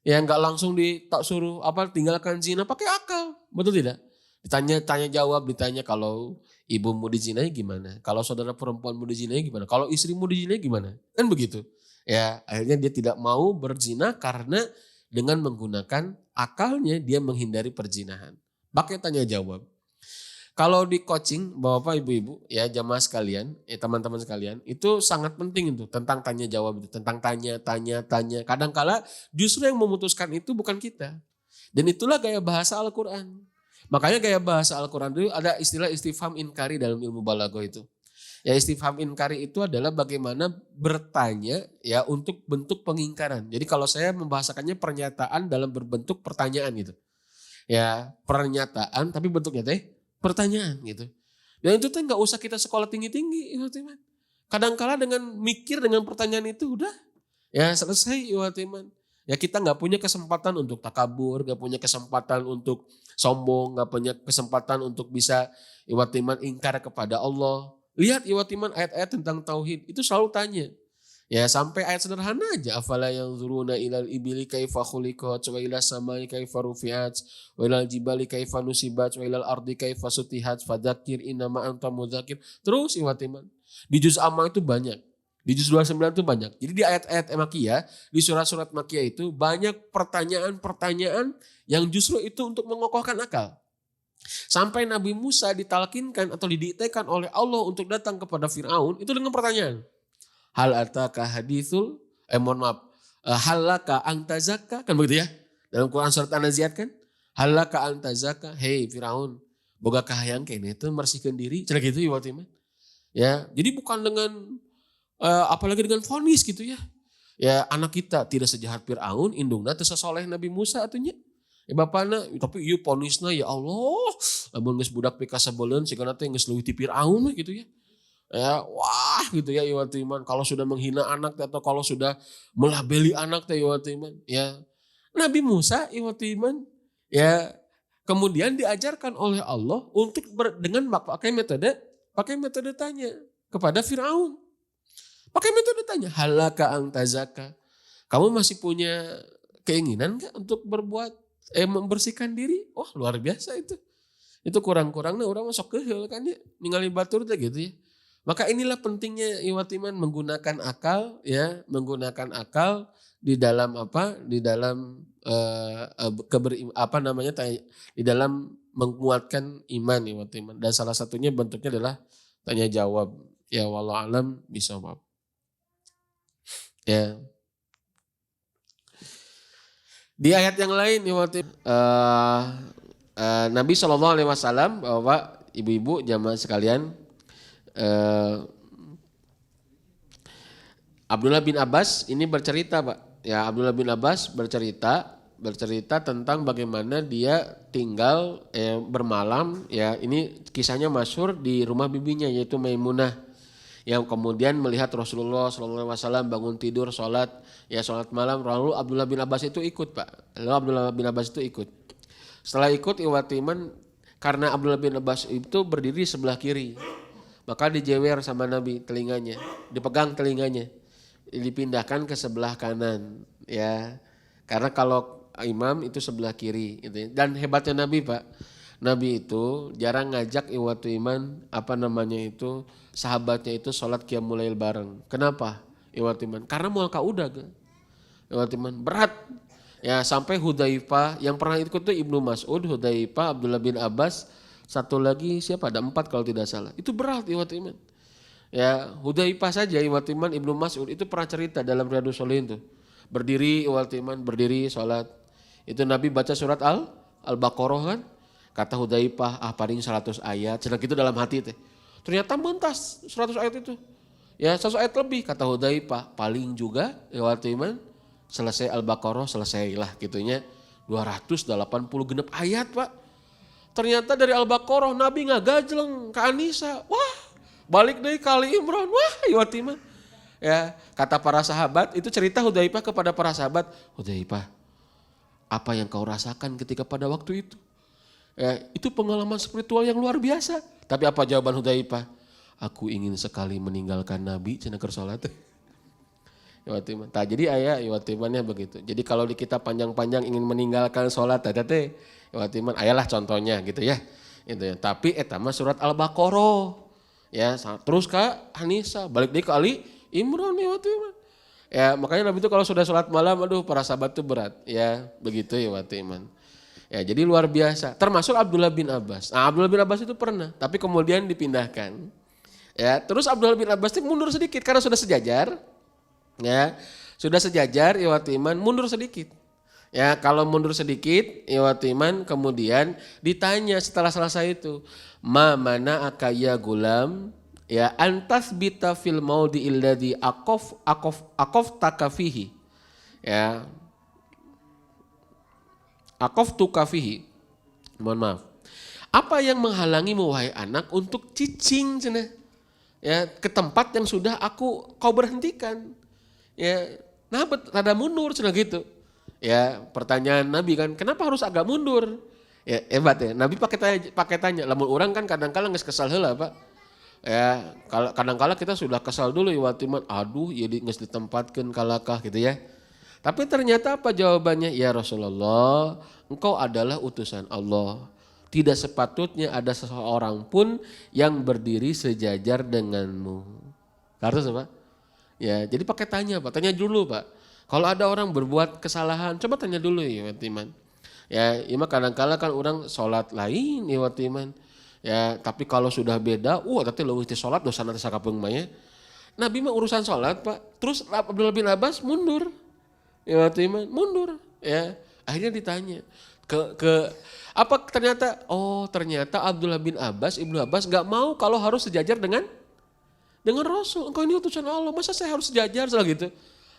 Ya nggak langsung suruh tinggalkan zina, pakai akal, betul tidak? Ditanya jawab, ditanya kalau ibumu dizinai gimana? Kalau saudara perempuanmu dizinai gimana? Kalau istrimu dizinai gimana? Kan begitu. Ya, akhirnya dia tidak mau berzina karena dengan menggunakan akalnya dia menghindari perzinahan. Pakai tanya jawab. Kalau di coaching Bapak Ibu-ibu ya jamaah sekalian, ya teman-teman sekalian, itu sangat penting itu tentang tanya jawab itu, tentang tanya. Kadangkala justru yang memutuskan itu bukan kita. Dan itulah gaya bahasa Al-Qur'an. Makanya gaya bahasa Al-Quran itu ada istilah istifham inkari dalam ilmu balaghah itu. Ya istifham inkari itu adalah bagaimana bertanya ya untuk bentuk pengingkaran. Jadi kalau saya membahasakannya pernyataan dalam berbentuk pertanyaan gitu. Ya pernyataan tapi bentuknya pertanyaan gitu. Dan itu nggak usah kita sekolah tinggi-tinggi. Kadang-kala dengan mikir dengan pertanyaan itu udah ya selesai iman. Ya kita nggak punya kesempatan untuk takabur, nggak punya kesempatan untuk sombong, nggak punya kesempatan untuk bisa iman ingkar kepada Allah. Lihat iman ayat-ayat tentang tauhid itu selalu tanya. Ya sampai ayat sederhana aja. Afala yanzuruna ilal ibili kaifa khuliqat wa ila samai kaifa rufi'at wa ilal jibali kaifa nusibat wa ilal ardi kaifa sutihat fadzakir innama anta mudzakir. Terus iman. Di juz amma itu banyak. Di juz 29 itu banyak. Jadi di ayat-ayat Makkiyah, di surat-surat Makkiyah itu banyak pertanyaan-pertanyaan yang justru itu untuk mengokohkan akal. Sampai Nabi Musa ditalkinkan atau didiktekan oleh Allah untuk datang kepada Fir'aun itu dengan pertanyaan. Hal ataka hadithul, halaka antazaka, kan begitu ya. Dalam Quran surat An-Naziat kan. Halaka antazaka, hei Fir'aun, boga kahayang kene itu mersihkan diri. Cara gitu ya. Jadi bukan dengan apalagi dengan vonis gitu ya. Ya anak kita tidak sejahat Fir'aun, indungna teu sasoleh Nabi Musa atunya. Ya bapana, tapi ieu vonisna ya Allah, lamun geus budak pika sabeuleun sigana teh geus leuwih ti Fir'aun gitu ya. Ya, wah gitu ya iwat iman. Kalau sudah menghina anak atau kalau sudah melabeli anak teh iwat iman. Ya, Nabi Musa iwat iman ya kemudian diajarkan oleh Allah untuk dengan pakai metode tanya kepada Fir'aun. Pakai metode tanya, halaka antazaka. Kamu masih punya keinginan gak untuk membersihkan diri? Wah luar biasa itu. Itu kurang-kurangnya orang masuk keheul kan ya. Ningali batur teh gitu ya. Maka inilah pentingnya iwat iman menggunakan akal ya, menggunakan akal di dalam di dalam di dalam menguatkan iman iwat iman. Dan salah satunya bentuknya adalah tanya jawab. Ya wallahu alam bisawab. Ya. Di ayat yang lain Nabi SAW bahwa ibu-ibu jamaah sekalian Abdullah bin Abbas ini bercerita Pak. Ya Abdullah bin Abbas bercerita tentang bagaimana dia tinggal bermalam. Ya ini kisahnya masyhur di rumah bibinya yaitu Maimunah. Yang kemudian melihat Rasulullah SAW bangun tidur sholat malam. Lalu Abdullah bin Abbas itu ikut Pak. Setelah ikut Iwatiman karena Abdullah bin Abbas itu berdiri sebelah kiri. Maka dijewer sama Nabi telinganya, dipegang telinganya, dipindahkan ke sebelah kanan ya. Karena kalau imam itu sebelah kiri gitu. Dan hebatnya Nabi Pak, Nabi itu jarang ngajak Iwatiman sahabatnya itu sholat qiyamul lail bareng. Kenapa Iwatiman? Karena mual kaudag. Iwatiman berat. Ya sampai Hudzaifah yang pernah ikut itu Ibnu Mas'ud, Hudzaifah, Abdullah bin Abbas, satu lagi siapa ada 4 kalau tidak salah. Itu berat Iwatiman. Ya Hudzaifah saja Iwatiman Ibnu Mas'ud itu pernah cerita dalam Riyadhus Shalihin tuh. Berdiri Iwatiman berdiri sholat. Itu Nabi baca surat Al-Baqarah kan. Kata Hudzaifah paling 100 ayat. Sedang itu dalam hati teh. Ternyata mentas 100 ayat itu. Ya 100 ayat lebih kata Hudzaifah. Paling juga Iwatiman selesai Al-Baqarah selesailah gitunya 280 genep ayat Pak. Ternyata dari Al-Baqarah Nabi ngagajleng ke Anisa. Wah balik deh ke Ali Imran. Wah Iwatiman. Ya kata para sahabat itu cerita Hudzaifah kepada para sahabat. Hudzaifah apa yang kau rasakan ketika pada waktu itu? Ya, itu pengalaman spiritual yang luar biasa. Tapi apa jawaban Hudzaifah? Aku ingin sekali meninggalkan Nabi cenah keur salat. Iwatiman. Nah, jadi Iwatimannya begitu. Jadi kalau di kita panjang-panjang ingin meninggalkan sholat teh Iwatiman ayalah contohnya gitu ya. Itu ya. Tapi eta mah surat Al-Baqarah. Ya, terus ke Anisa, balik deui ke Ali Imran Iwatiman. Ya, makanya Nabi itu kalau sudah sholat malam aduh para sahabat itu berat. Ya, begitu Iwatiman. Ya, jadi luar biasa. Termasuk Abdullah bin Abbas. Nah, Abdullah bin Abbas itu pernah, tapi kemudian dipindahkan. Ya, terus Abdullah bin Abbas itu mundur sedikit karena sudah sejajar. Ya, sudah sejajar Iwatiman mundur sedikit. Ya, kalau mundur sedikit Iwatiman kemudian ditanya setelah selesai itu, "Ma mana akaya gulam?" Ya, antas bita fil maudi illadzi aqaf takafihi. Ya. Aqaf tukafihi. Mohon maaf. Apa yang menghalangimu wahai anak untuk cicing cenah? Ya, ke tempat yang sudah kau berhentikan. Ya, nah rada mundur cenah gitu. Ya, pertanyaan Nabi kan, kenapa harus agak mundur? Ya, hebat ya. Nabi pakai tanya. Lamun orang kan kadang-kala geus kesal heula, Pak. Ya, kadang-kala kita sudah kesal dulu Iwatiman, aduh ya geus ditempatkeun kalakah gitu ya. Tapi ternyata apa jawabannya? Ya Rasulullah, engkau adalah utusan Allah. Tidak sepatutnya ada seseorang pun yang berdiri sejajar denganmu. Harus Pak? Ya, jadi pakai tanya Pak, tanya dulu Pak. Kalau ada orang berbuat kesalahan, coba tanya dulu ya Watiman. Ya, ima kadang-kala kan orang sholat lain ya Watiman. Ya, tapi kalau sudah beda, tapi leuwih teh sholat dosa nanti sakapeung mah ya. Nabi mah urusan sholat Pak, terus Abdullah bin Abbas mundur. Ya Watiman mundur. Ya, akhirnya ditanya apa ternyata? Oh ternyata Abdullah bin Abbas, Ibnu Abbas gak mau kalau harus sejajar dengan Rasul. Engkau ini utusan Allah, masa saya harus sejajar gitu?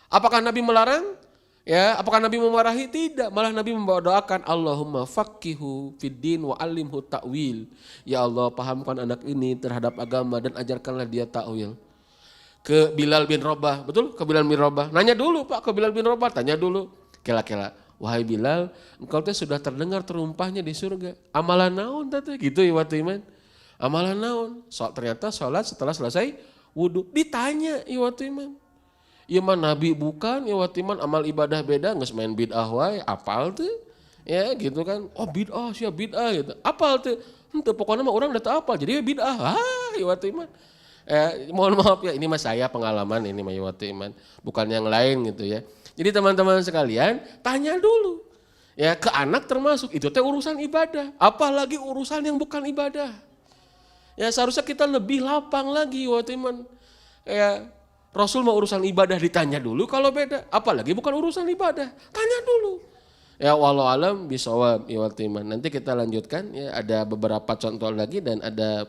Apakah Nabi melarang? Ya, apakah Nabi memarahi? Tidak, malah Nabi membawa doakan Allahumma faqihu fiddin wa alimhu ta'wil. Ya Allah, pahamkan anak ini terhadap agama dan ajarkanlah dia ta'wil. Ke Bilal bin Rabah, betul? Ke Bilal bin Rabah. Nanya dulu Pak, ke Bilal bin Rabah, tanya dulu. Kela-kela, wahai Bilal, engkau teh sudah terdengar terumpahnya di surga. Amalan naon teh gitu ya Watiman. Amalan naon? Ternyata sholat setelah selesai wudu. Ditanya ya Watiman. Ya mah Nabi bukan ya Watiman, amal ibadah beda, geus main bid'ah wae, apal tuh. Ya gitu kan. Oh bid'ah, sia bid'ah gitu. Apal tuh? Henteu pokoknya mah urang da teu apal, jadi bid'ah. Ya Watiman. Mohon maaf ya, ini mah saya pengalaman ini mah ya Watiman, bukan yang lain gitu ya. Jadi teman-teman sekalian, tanya dulu. Ya ke anak termasuk, itu teh urusan ibadah, apalagi urusan yang bukan ibadah. Ya seharusnya kita lebih lapang lagi Watiman. Ya Rasul mau urusan ibadah ditanya dulu kalau beda, apalagi bukan urusan ibadah, tanya dulu. Ya wallahu alam bisawab ya Watiman. Nanti kita lanjutkan ya, ada beberapa contoh lagi dan ada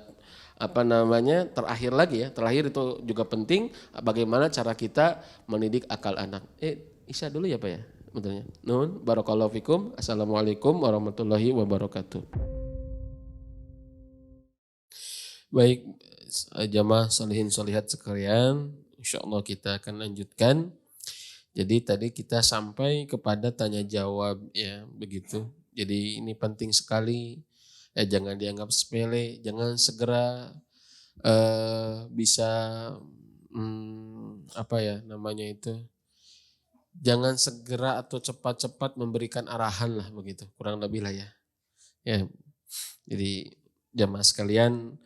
terakhir lagi ya, terakhir itu juga penting bagaimana cara kita mendidik akal anak. Isya dulu ya Pak ya, bentarnya. Nun, barakallahu fikum. Assalamualaikum warahmatullahi wabarakatuh. Baik, jamaah salihin solihat sekalian, insyaallah kita akan lanjutkan. Jadi tadi kita sampai kepada tanya jawab ya, begitu. Jadi ini penting sekali. Jangan dianggap sepele, jangan segera bisa jangan segera atau cepat-cepat memberikan arahan lah begitu, kurang lebih lah ya. Ya, jadi jamaah sekalian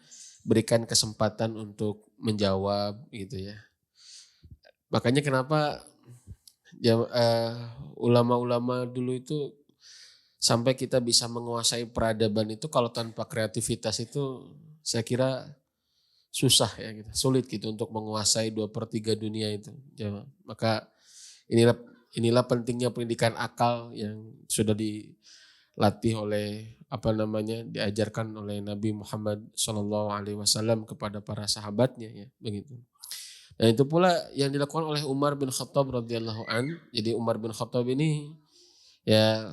berikan kesempatan untuk menjawab gitu ya. Makanya kenapa ulama-ulama dulu itu sampai kita bisa menguasai peradaban itu kalau tanpa kreativitas itu saya kira susah ya gitu, sulit gitu untuk menguasai 2/3 dunia itu. Ya, maka inilah pentingnya pendidikan akal yang sudah dilatih oleh diajarkan oleh Nabi Muhammad SAW kepada para sahabatnya ya begitu. Dan itu pula yang dilakukan oleh Umar bin Khattab radhiyallahu an. Jadi Umar bin Khattab ini ya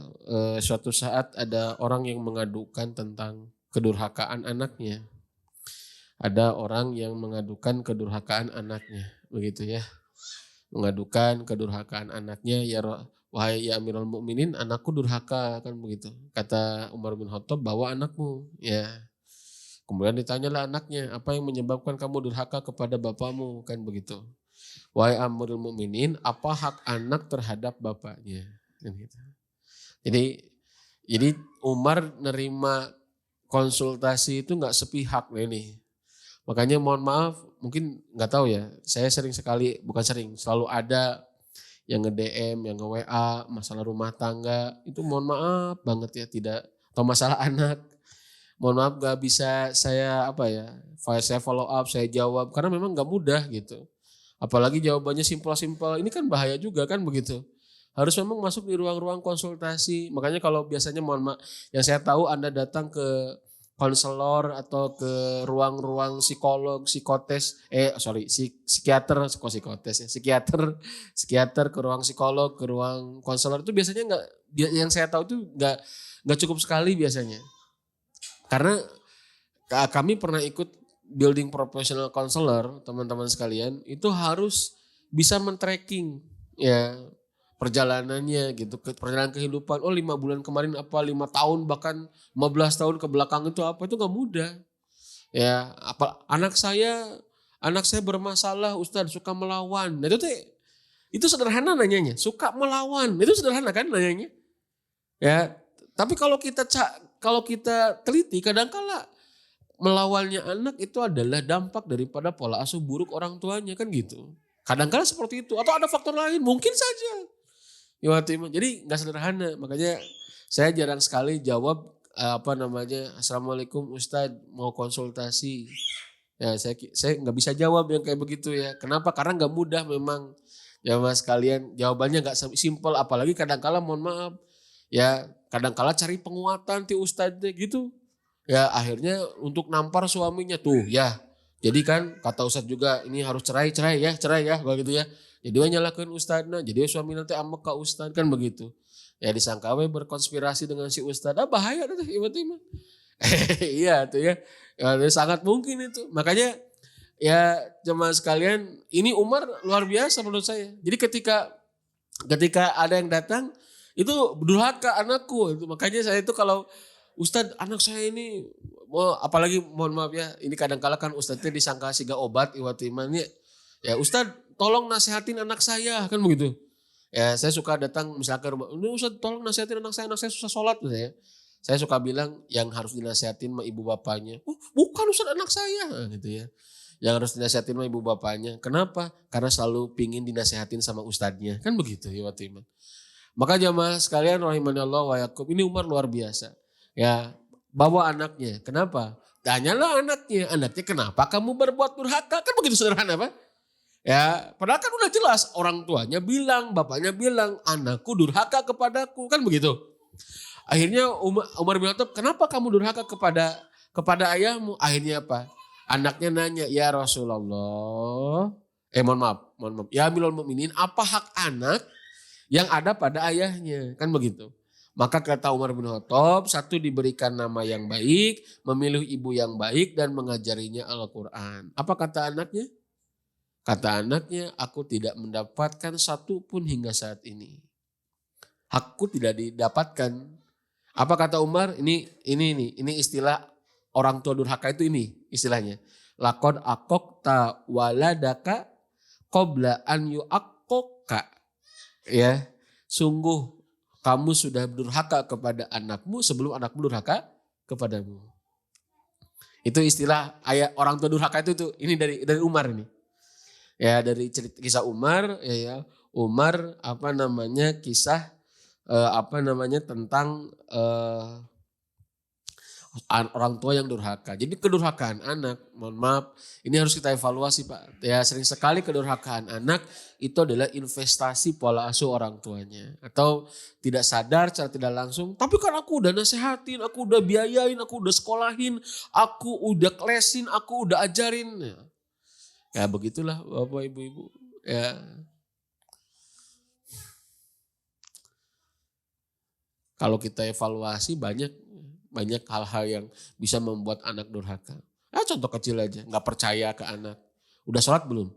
suatu saat ada orang yang mengadukan tentang kedurhakaan anaknya. Ada orang yang mengadukan kedurhakaan anaknya, begitu ya. Mengadukan kedurhakaan anaknya, wahai ya Amirul Mukminin, anakku durhaka kan begitu. Kata Umar bin Khattab, bawa anakmu ya. Kemudian ditanyalah anaknya, apa yang menyebabkan kamu durhaka kepada bapamu kan begitu. Wahai Amirul Mukminin, apa hak anak terhadap bapaknya kan gitu. Jadi Umar nerima konsultasi itu nggak sepihak ini. Makanya mohon maaf, mungkin nggak tahu ya. Saya selalu ada yang nge-DM, yang nge-WA, masalah rumah tangga itu mohon maaf banget ya atau masalah anak. Mohon maaf nggak bisa saya follow up, saya jawab karena memang nggak mudah gitu. Apalagi jawabannya simpel-simpel, ini kan bahaya juga kan begitu. Harus memang masuk di ruang-ruang konsultasi. Makanya kalau biasanya mohon maaf, yang saya tahu Anda datang ke konselor atau ke ruang-ruang psikolog, psikiater ke ruang psikolog, ke ruang konselor itu biasanya yang saya tahu itu nggak cukup sekali biasanya. Karena kami pernah ikut building professional counselor, teman-teman sekalian, itu harus bisa men-tracking ya perjalanannya gitu, perjalanan kehidupan. 5 bulan kemarin 5 tahun bahkan 15 tahun ke belakang itu nggak mudah. Ya, anak saya bermasalah, Ustadz suka melawan. Nah, itu sederhana nanyanya, suka melawan. Itu sederhana kan nanyanya. Ya, tapi kalau kita teliti kadang-kala melawannya anak itu adalah dampak daripada pola asuh buruk orang tuanya kan gitu. Kadang-kala seperti itu atau ada faktor lain, mungkin saja. Jadi nggak sederhana, makanya saya jarang sekali jawab Assalamualaikum Ustadz mau konsultasi. Ya saya nggak bisa jawab yang kayak begitu ya. Kenapa? Karena nggak mudah memang. Ya mas kalian jawabannya nggak simpel, apalagi kadang-kala mohon maaf ya kadang-kala cari penguatan ti Ustadz gitu. Ya akhirnya untuk nampar suaminya tuh ya. Jadi kan kata Ustadz juga ini harus cerai ya begitu ya. Jadi nyalakan Ustadznya, jadi suami nanti ambek ke Ustadz kan begitu. Ya disangka berkonspirasi dengan si Ustadz, bahaya tuh tiba-tiba. Iya tuh ya. Sangat mungkin itu. Makanya ya jemaah sekalian, ini Umar luar biasa menurut saya. Jadi ketika ada yang datang, itu durhaka anakku. Makanya saya itu kalau Ustadz anak saya ini, apalagi mohon maaf ya, ini kadang-kala kan Ustadznya disangka siga obat iwatimannya. Ya Ustadz tolong nasihatin anak saya kan begitu. Ya saya suka datang misalkan ke rumah, Ustadz tolong nasihatin anak saya susah sholat ya. Saya suka bilang yang harus dinasihatin sama ibu bapaknya. Bukan Ustadz anak saya gitu ya. Yang harus dinasihatin sama ibu bapaknya. Kenapa? Karena selalu pingin dinasihatin sama ustadznya. Kan begitu ya waktu itu. Maka jamaah sekalian rahimanallah wa yakum, ini Umar luar biasa. Ya bawa anaknya. Kenapa? Tanyalah anaknya kenapa kamu berbuat durhaka? Kan begitu sederhana Pak. Ya, padahal kan udah jelas orang tuanya bilang, bapaknya bilang, anakku durhaka kepadaku, kan begitu. Akhirnya Umar bin Khattab, kenapa kamu durhaka kepada ayahmu? Akhirnya apa? Anaknya nanya, ya Rasulullah, mohon maaf. Ya Amirul Mukminin, apa hak anak yang ada pada ayahnya? Kan begitu. Maka kata Umar bin Khattab, satu diberikan nama yang baik, memilih ibu yang baik dan mengajarinya Al-Quran. Apa kata anaknya? Kata anaknya, aku tidak mendapatkan satu pun hingga saat ini. Hakku tidak didapatkan. Apa kata Umar? Ini istilah orang tua durhaka itu ini istilahnya. Lakon akokta waladaka qabla an yu'akkoka. Ya, sungguh kamu sudah durhaka kepada anakmu sebelum anakmu durhaka kepadamu. Itu istilah ayat orang tua durhaka itu ini dari Umar ini. Ya, dari cerita kisah Umar ya, Umar kisah tentang orang tua yang durhaka. Jadi kedurhakaan anak, mohon maaf, ini harus kita evaluasi Pak. Ya, sering sekali kedurhakaan anak itu adalah investasi pola asuh orang tuanya. Atau tidak sadar secara tidak langsung, tapi kan aku udah nasehatin, aku udah biayain, aku udah sekolahin, aku udah klesin, aku udah ajarin. Ya begitulah Bapak Ibu-Ibu. Ya. Kalau kita evaluasi banyak hal-hal yang bisa membuat anak durhaka. Contoh kecil aja, nggak percaya ke anak. Udah sholat belum?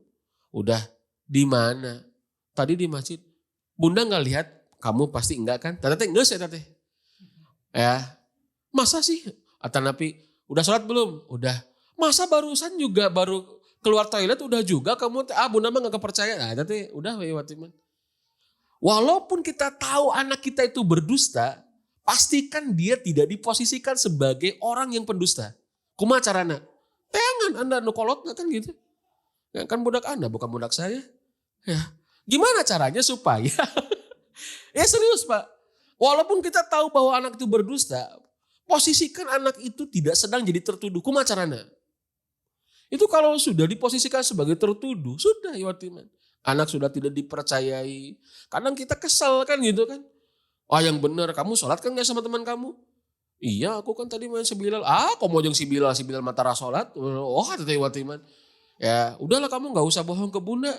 Udah. Di mana? Tadi di masjid. Bunda nggak lihat? Kamu pasti enggak kan? Teteh enggak sih teteh. Ya, masa sih? Atau napi, udah sholat belum? Udah. Masa barusan juga baru keluar toilet udah juga kamu? Bunda mah nggak kepercaya. Nah, teteh udah Watiman. Walaupun kita tahu anak kita itu berdusta, pastikan dia tidak diposisikan sebagai orang yang pendusta. Kumaha carana? Tengan Anda nukolot kan gitu. Ya, kan budak Anda bukan budak saya. Ya. Gimana caranya supaya? Ya serius Pak. Walaupun kita tahu bahwa anak itu berdusta, posisikan anak itu tidak sedang jadi tertuduh. Kumaha carana? Itu kalau sudah diposisikan sebagai tertuduh, sudah Iwatiman. Anak sudah tidak dipercayai. Kadang kita kesel kan gitu kan. Yang benar, kamu sholat kan gak sama teman kamu? Iya, aku kan tadi main si Bilal. Kok mau jeng si Bilal matara sholat? Teteh Watiman. Ya, udahlah kamu gak usah bohong ke bunda.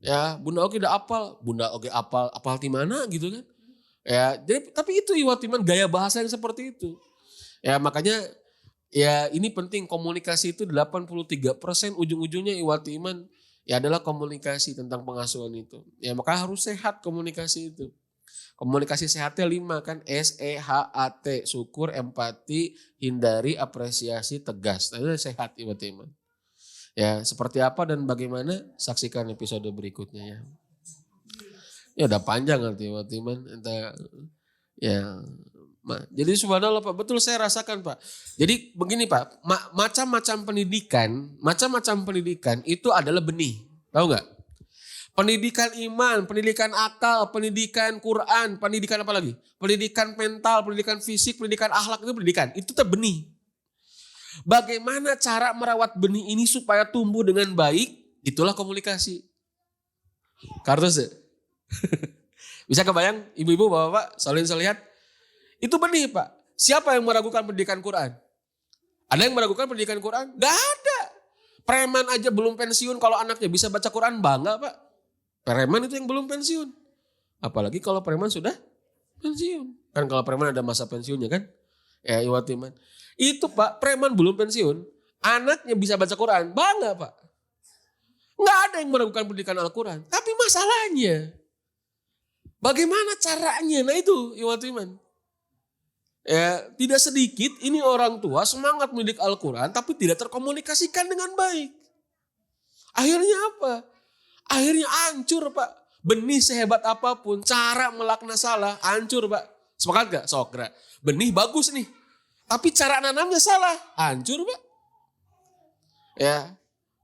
Ya, bunda oke udah apal. Bunda oke apal di mana gitu kan. Ya, jadi tapi itu Iwatiman gaya bahasa yang seperti itu. Ya, makanya ya ini penting komunikasi itu 83% ujung-ujungnya Iwatiman ya adalah komunikasi tentang pengasuhan itu. Ya, maka harus sehat komunikasi itu. Komunikasi sehatnya 5 kan, SEHAT, syukur, empati, hindari, apresiasi, tegas. Itu sehat Iwatiman. Ya, seperti apa dan bagaimana saksikan episode berikutnya ya. Ya udah panjang nanti Iwatiman. Ya, jadi subhanallah Pak, betul saya rasakan Pak. Jadi begini Pak, macam-macam pendidikan itu adalah benih, tahu nggak? Pendidikan iman, pendidikan akal, pendidikan Quran, pendidikan apa lagi? Pendidikan mental, pendidikan fisik, pendidikan akhlak itu pendidikan. Itu benih. Bagaimana cara merawat benih ini supaya tumbuh dengan baik? Itulah komunikasi. Kartus ya? Bisa kebayang ibu-ibu, bapak-bapak, solihin-solihat? Itu benih Pak. Siapa yang meragukan pendidikan Quran? Ada yang meragukan pendidikan Quran? Gak ada. Preman aja belum pensiun kalau anaknya bisa baca Quran bangga Pak. Preman itu yang belum pensiun. Apalagi kalau preman sudah pensiun. Kan kalau preman ada masa pensiunnya kan. Ya Iwatiman. Itu Pak, preman belum pensiun. Anaknya bisa baca Quran. Bangga Pak. Nggak ada yang meragukan pendidikan Al-Quran. Tapi masalahnya. Bagaimana caranya? Nah itu Iwatiman. Ya, tidak sedikit ini orang tua semangat mendidik Al-Quran. Tapi tidak terkomunikasikan dengan baik. Akhirnya apa? Akhirnya hancur Pak. Benih sehebat apapun, cara melakna salah, hancur Pak. Sepakat gak? Sokra. Benih bagus nih. Tapi cara nanamnya salah, hancur Pak. Ya.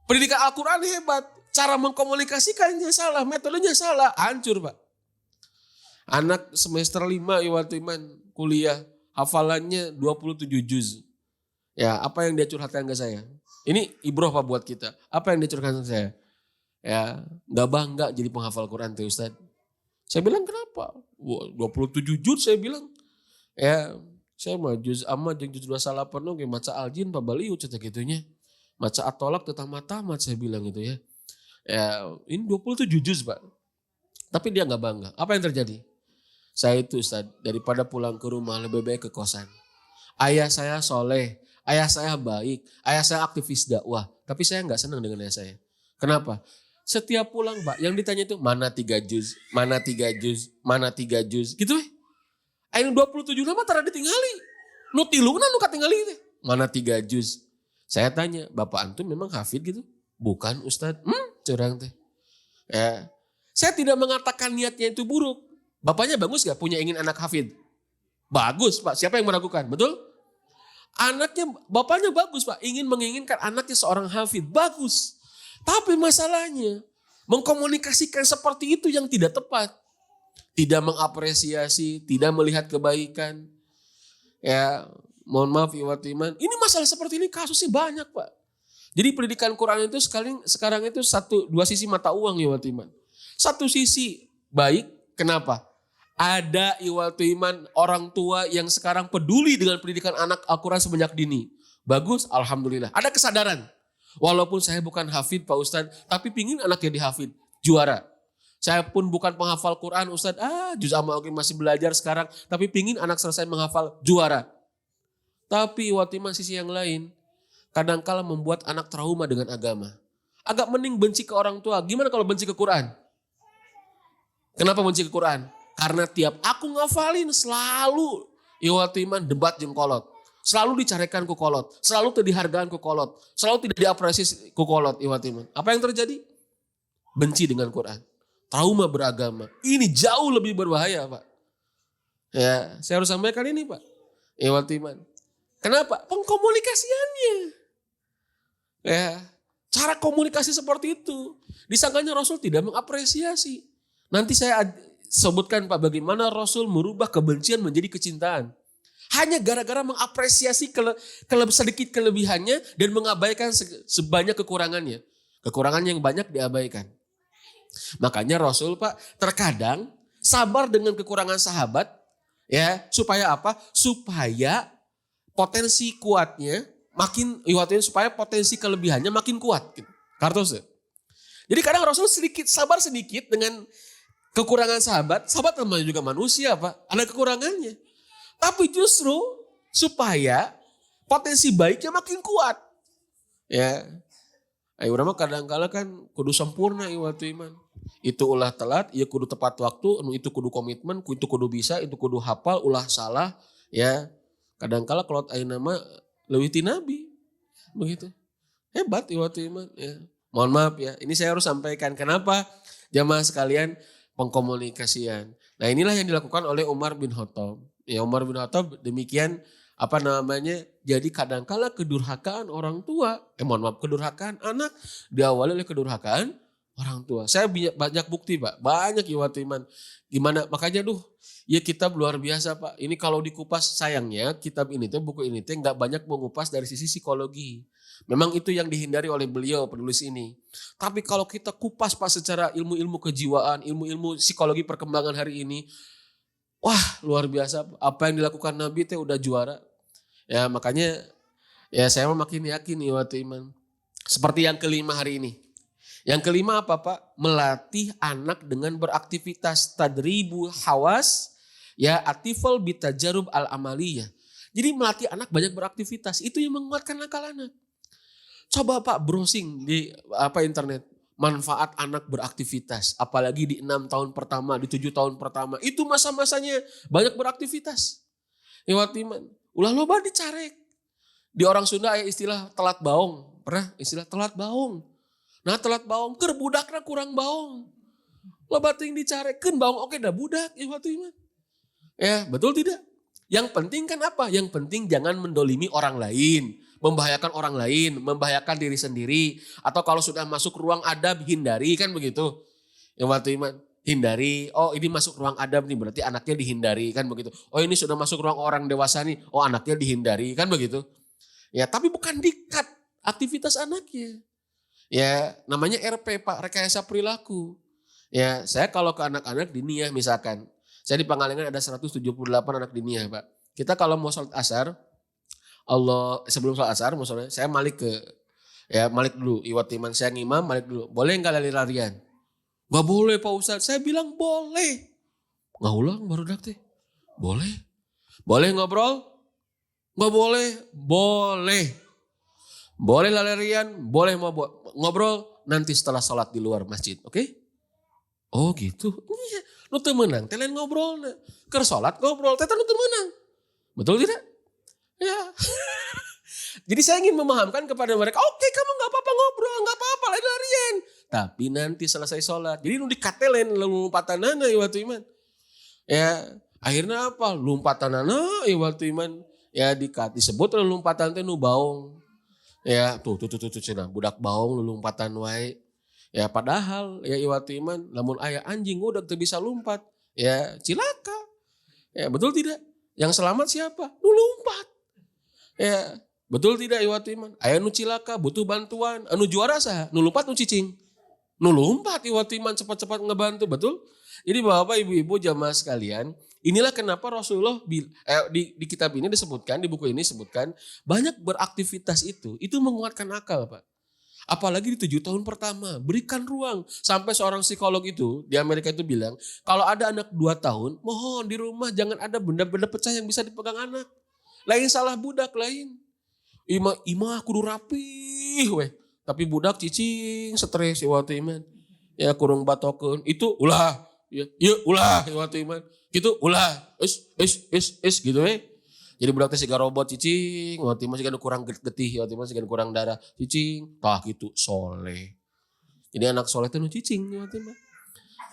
Pendidikan Al-Quran hebat. Cara mengkomunikasikannya salah, metodenya salah, hancur Pak. Anak semester 5 Iwatiman kuliah, hafalannya 27 juz. Ya, apa yang dia curhatkan ke saya? Ini ibroh Pak buat kita. Apa yang dia curhatkan ke saya? Ya, nggak bangga jadi penghafal Quran tuh Ustaz. Saya bilang kenapa? 27 juz saya bilang. Ya, saya mah juz amma jeung juz 28 oge maca aljin Pak Baliu cetak gitunya. Maca At-Tolak tamat saya bilang gitu ya. Ya, ini 27 juz Pak. Tapi dia nggak bangga. Apa yang terjadi? Saya itu Ustaz, daripada pulang ke rumah lebih baik ke kosan. Ayah saya soleh, ayah saya baik, ayah saya aktivis dakwah. Tapi saya nggak senang dengan ayah saya. Kenapa? Setiap pulang Pak, yang ditanya itu mana 3 juz, mana 3 juz, mana 3 juz. Gitu ya. Ayo 27 nama tara ditinggali. Nu tiluna nu katinggali teh. Mana 3 juz. Saya tanya, Bapak antum memang hafid gitu? Bukan Ustaz. Curang teh. Ya. Saya tidak mengatakan niatnya itu buruk. Bapaknya bagus gak punya ingin anak hafid? Bagus Pak, siapa yang meragukan? Betul? Bapaknya bagus Pak, menginginkan anaknya seorang hafid. Bagus. Tapi masalahnya, mengkomunikasikan seperti itu yang tidak tepat. Tidak mengapresiasi, tidak melihat kebaikan. Ya, mohon maaf iman. Ini masalah seperti ini kasusnya banyak Pak. Jadi pendidikan Quran itu sekarang itu dua sisi mata uang iman. Satu sisi baik, kenapa? Ada iman orang tua yang sekarang peduli dengan pendidikan anak Al-Quran semenjak dini. Bagus, alhamdulillah. Ada kesadaran. Walaupun saya bukan hafid Pak Ustadz, tapi pingin anaknya dihafid. Juara. Saya pun bukan penghafal Quran Ustadz, juz amma masih belajar sekarang, tapi pingin anak selesai menghafal, juara. Tapi iman sisi yang lain, kadangkala membuat anak trauma dengan agama. Agak mending benci ke orang tua. Gimana kalau benci ke Quran? Kenapa benci ke Quran? Karena tiap aku ngafalin selalu iman debat jeung kolot. Selalu dicarikan ku kolot. Selalu tidak dihargaan ku kolot. Selalu tidak diapresiasi ku kolot iman. Apa yang terjadi? Benci dengan Quran. Trauma beragama. Ini jauh lebih berbahaya Pak. Ya, saya harus sampaikan ini Pak. Iman. Kenapa? Pengkomunikasiannya. Ya, cara komunikasi seperti itu. Disangkanya Rasul tidak mengapresiasi. Nanti saya sebutkan Pak bagaimana Rasul merubah kebencian menjadi kecintaan. Hanya gara-gara mengapresiasi sedikit kelebihannya dan mengabaikan sebanyak kekurangannya. Kekurangan yang banyak diabaikan. Makanya Rasul Pak terkadang sabar dengan kekurangan sahabat. Ya, supaya apa? Supaya potensi kuatnya supaya potensi kelebihannya makin kuat. Gitu. Kartos ya. Jadi kadang Rasul sabar sedikit dengan kekurangan sahabat namanya juga manusia Pak, ada kekurangannya. Tapi justru supaya potensi baiknya makin kuat. Ya. Ayo urang kadang-kala kan kudu sempurna iman. Itu ulah telat, ya kudu tepat waktu, itu kudu komitmen, itu kudu bisa, itu kudu hafal, ulah salah. Ya. Kadang-kala kalau ayeuna mah leuwih ti nabi. Begitu. Hebat iman. Ya. Mohon maaf ya, ini saya harus sampaikan. Kenapa? Jamaah sekalian, pengkomunikasian. Nah inilah yang dilakukan oleh Umar bin Khattab. Ya Umar bin Khattab demikian jadi kadangkala kedurhakaan orang tua. Kedurhakaan anak diawali oleh kedurhakaan orang tua. Saya banyak bukti Pak, banyak iman. Gimana makanya ya kitab luar biasa Pak. Ini kalau dikupas sayangnya kitab ini buku ini nggak banyak mengupas dari sisi psikologi. Memang itu yang dihindari oleh beliau penulis ini. Tapi kalau kita kupas Pak secara ilmu-ilmu kejiwaan, ilmu-ilmu psikologi perkembangan hari ini, wah luar biasa. Apa yang dilakukan Nabi udah juara. Ya makanya ya saya makin yakin iman. Seperti yang kelima hari ini. Yang kelima apa Pak? Melatih anak dengan beraktivitas tadribu hawas ya atifal bitajarub al-amaliyah. Jadi melatih anak banyak beraktivitas itu yang menguatkan akal anak. Coba Pak browsing di internet. Manfaat anak beraktivitas. Apalagi di 6 tahun pertama, di 7 tahun pertama. Itu masa-masanya banyak beraktivitas. Iman. Ulah loba dicarek. Di orang Sunda ada istilah telat baong. Pernah istilah telat baong. Nah telat baong, keur budakna kurang baong. Loba ting dicarekeun baong oke dah budak iman. Ya betul tidak? Yang penting kan apa? Yang penting jangan mendolimi orang lain. Membahayakan orang lain, membahayakan diri sendiri. Atau kalau sudah masuk ruang adab, hindari kan begitu. Iman. Hindari, oh ini masuk ruang adab nih berarti anaknya dihindari kan begitu. Oh ini sudah masuk ruang orang dewasa nih, oh anaknya dihindari kan begitu. Ya tapi bukan dikat aktivitas anaknya. Ya namanya RP Pak, rekayasa perilaku. Ya saya kalau ke anak-anak diniyah misalkan. Saya di Pangalengan ada 178 anak diniyah Pak. Kita kalau mau sholat asar, sebelum sholat asar maksudnya saya balik ke Ya Malik dulu, Iwat Iman saya ngimam, Malik dulu. Boleh nggak lari-larian? Gak boleh Pak Ustadz. Saya bilang boleh. Nggak ulang baru dak teh. Boleh. Boleh ngobrol? Nggak boleh. Boleh. Boleh lari-larian, boleh mau ngobrol nanti setelah sholat di luar masjid. Oke? Oh gitu. Iya. Lu tuh menang. Telen ngobrol. Ker sholat ngobrol. Teten lu tuh menang. Betul tidak? Ya. Jadi saya ingin memahamkan kepada mereka, oke kamu gak apa-apa ngobrol, gak apa-apa lari-larian. Tapi nanti selesai sholat. Jadi nu dikatelen lompatanana waktu iman. Ya akhirnya apa? Lompatanana waktu iman. Ya disebut lompatan teh nu baong. Ya tuh cina budak baong lompatan wae. Ya padahal ya waktu iman namun ayah anjing udah tuh bisa lompat. Ya cilaka. Ya betul tidak? Yang selamat siapa? Nu lompat. Ya betul tidak Iwat Iman? Aya nu cilaka butuh bantuan. Anu juara sah, nu lompat nu cicing. Nu lompat Iwat Iman cepat-cepat ngebantu, betul? Jadi Bapak Ibu-ibu jamaah sekalian, inilah kenapa Rasulullah di kitab ini disebutkan, di buku ini disebutkan banyak beraktivitas itu menguatkan akal, Pak. Apalagi di 7 tahun pertama, berikan ruang. Sampai seorang psikolog itu di Amerika itu bilang, kalau ada anak 2 tahun, mohon di rumah jangan ada benda-benda pecah yang bisa dipegang anak. Lain salah budak lain. Ima kudu rapih weh. Tapi budak cicing stres waktu iman. Ya kurung batokeun. Itu ulah. Ya ulah waktu iman. Gitu ulah. Es gitu weh. Jadi budak teh siga robot cicing. Waktu iman siga kurang getih. Waktu iman siga kurang darah cicing. Tah gitu soleh. Jadi anak soleh teh nu cicing waktu iman.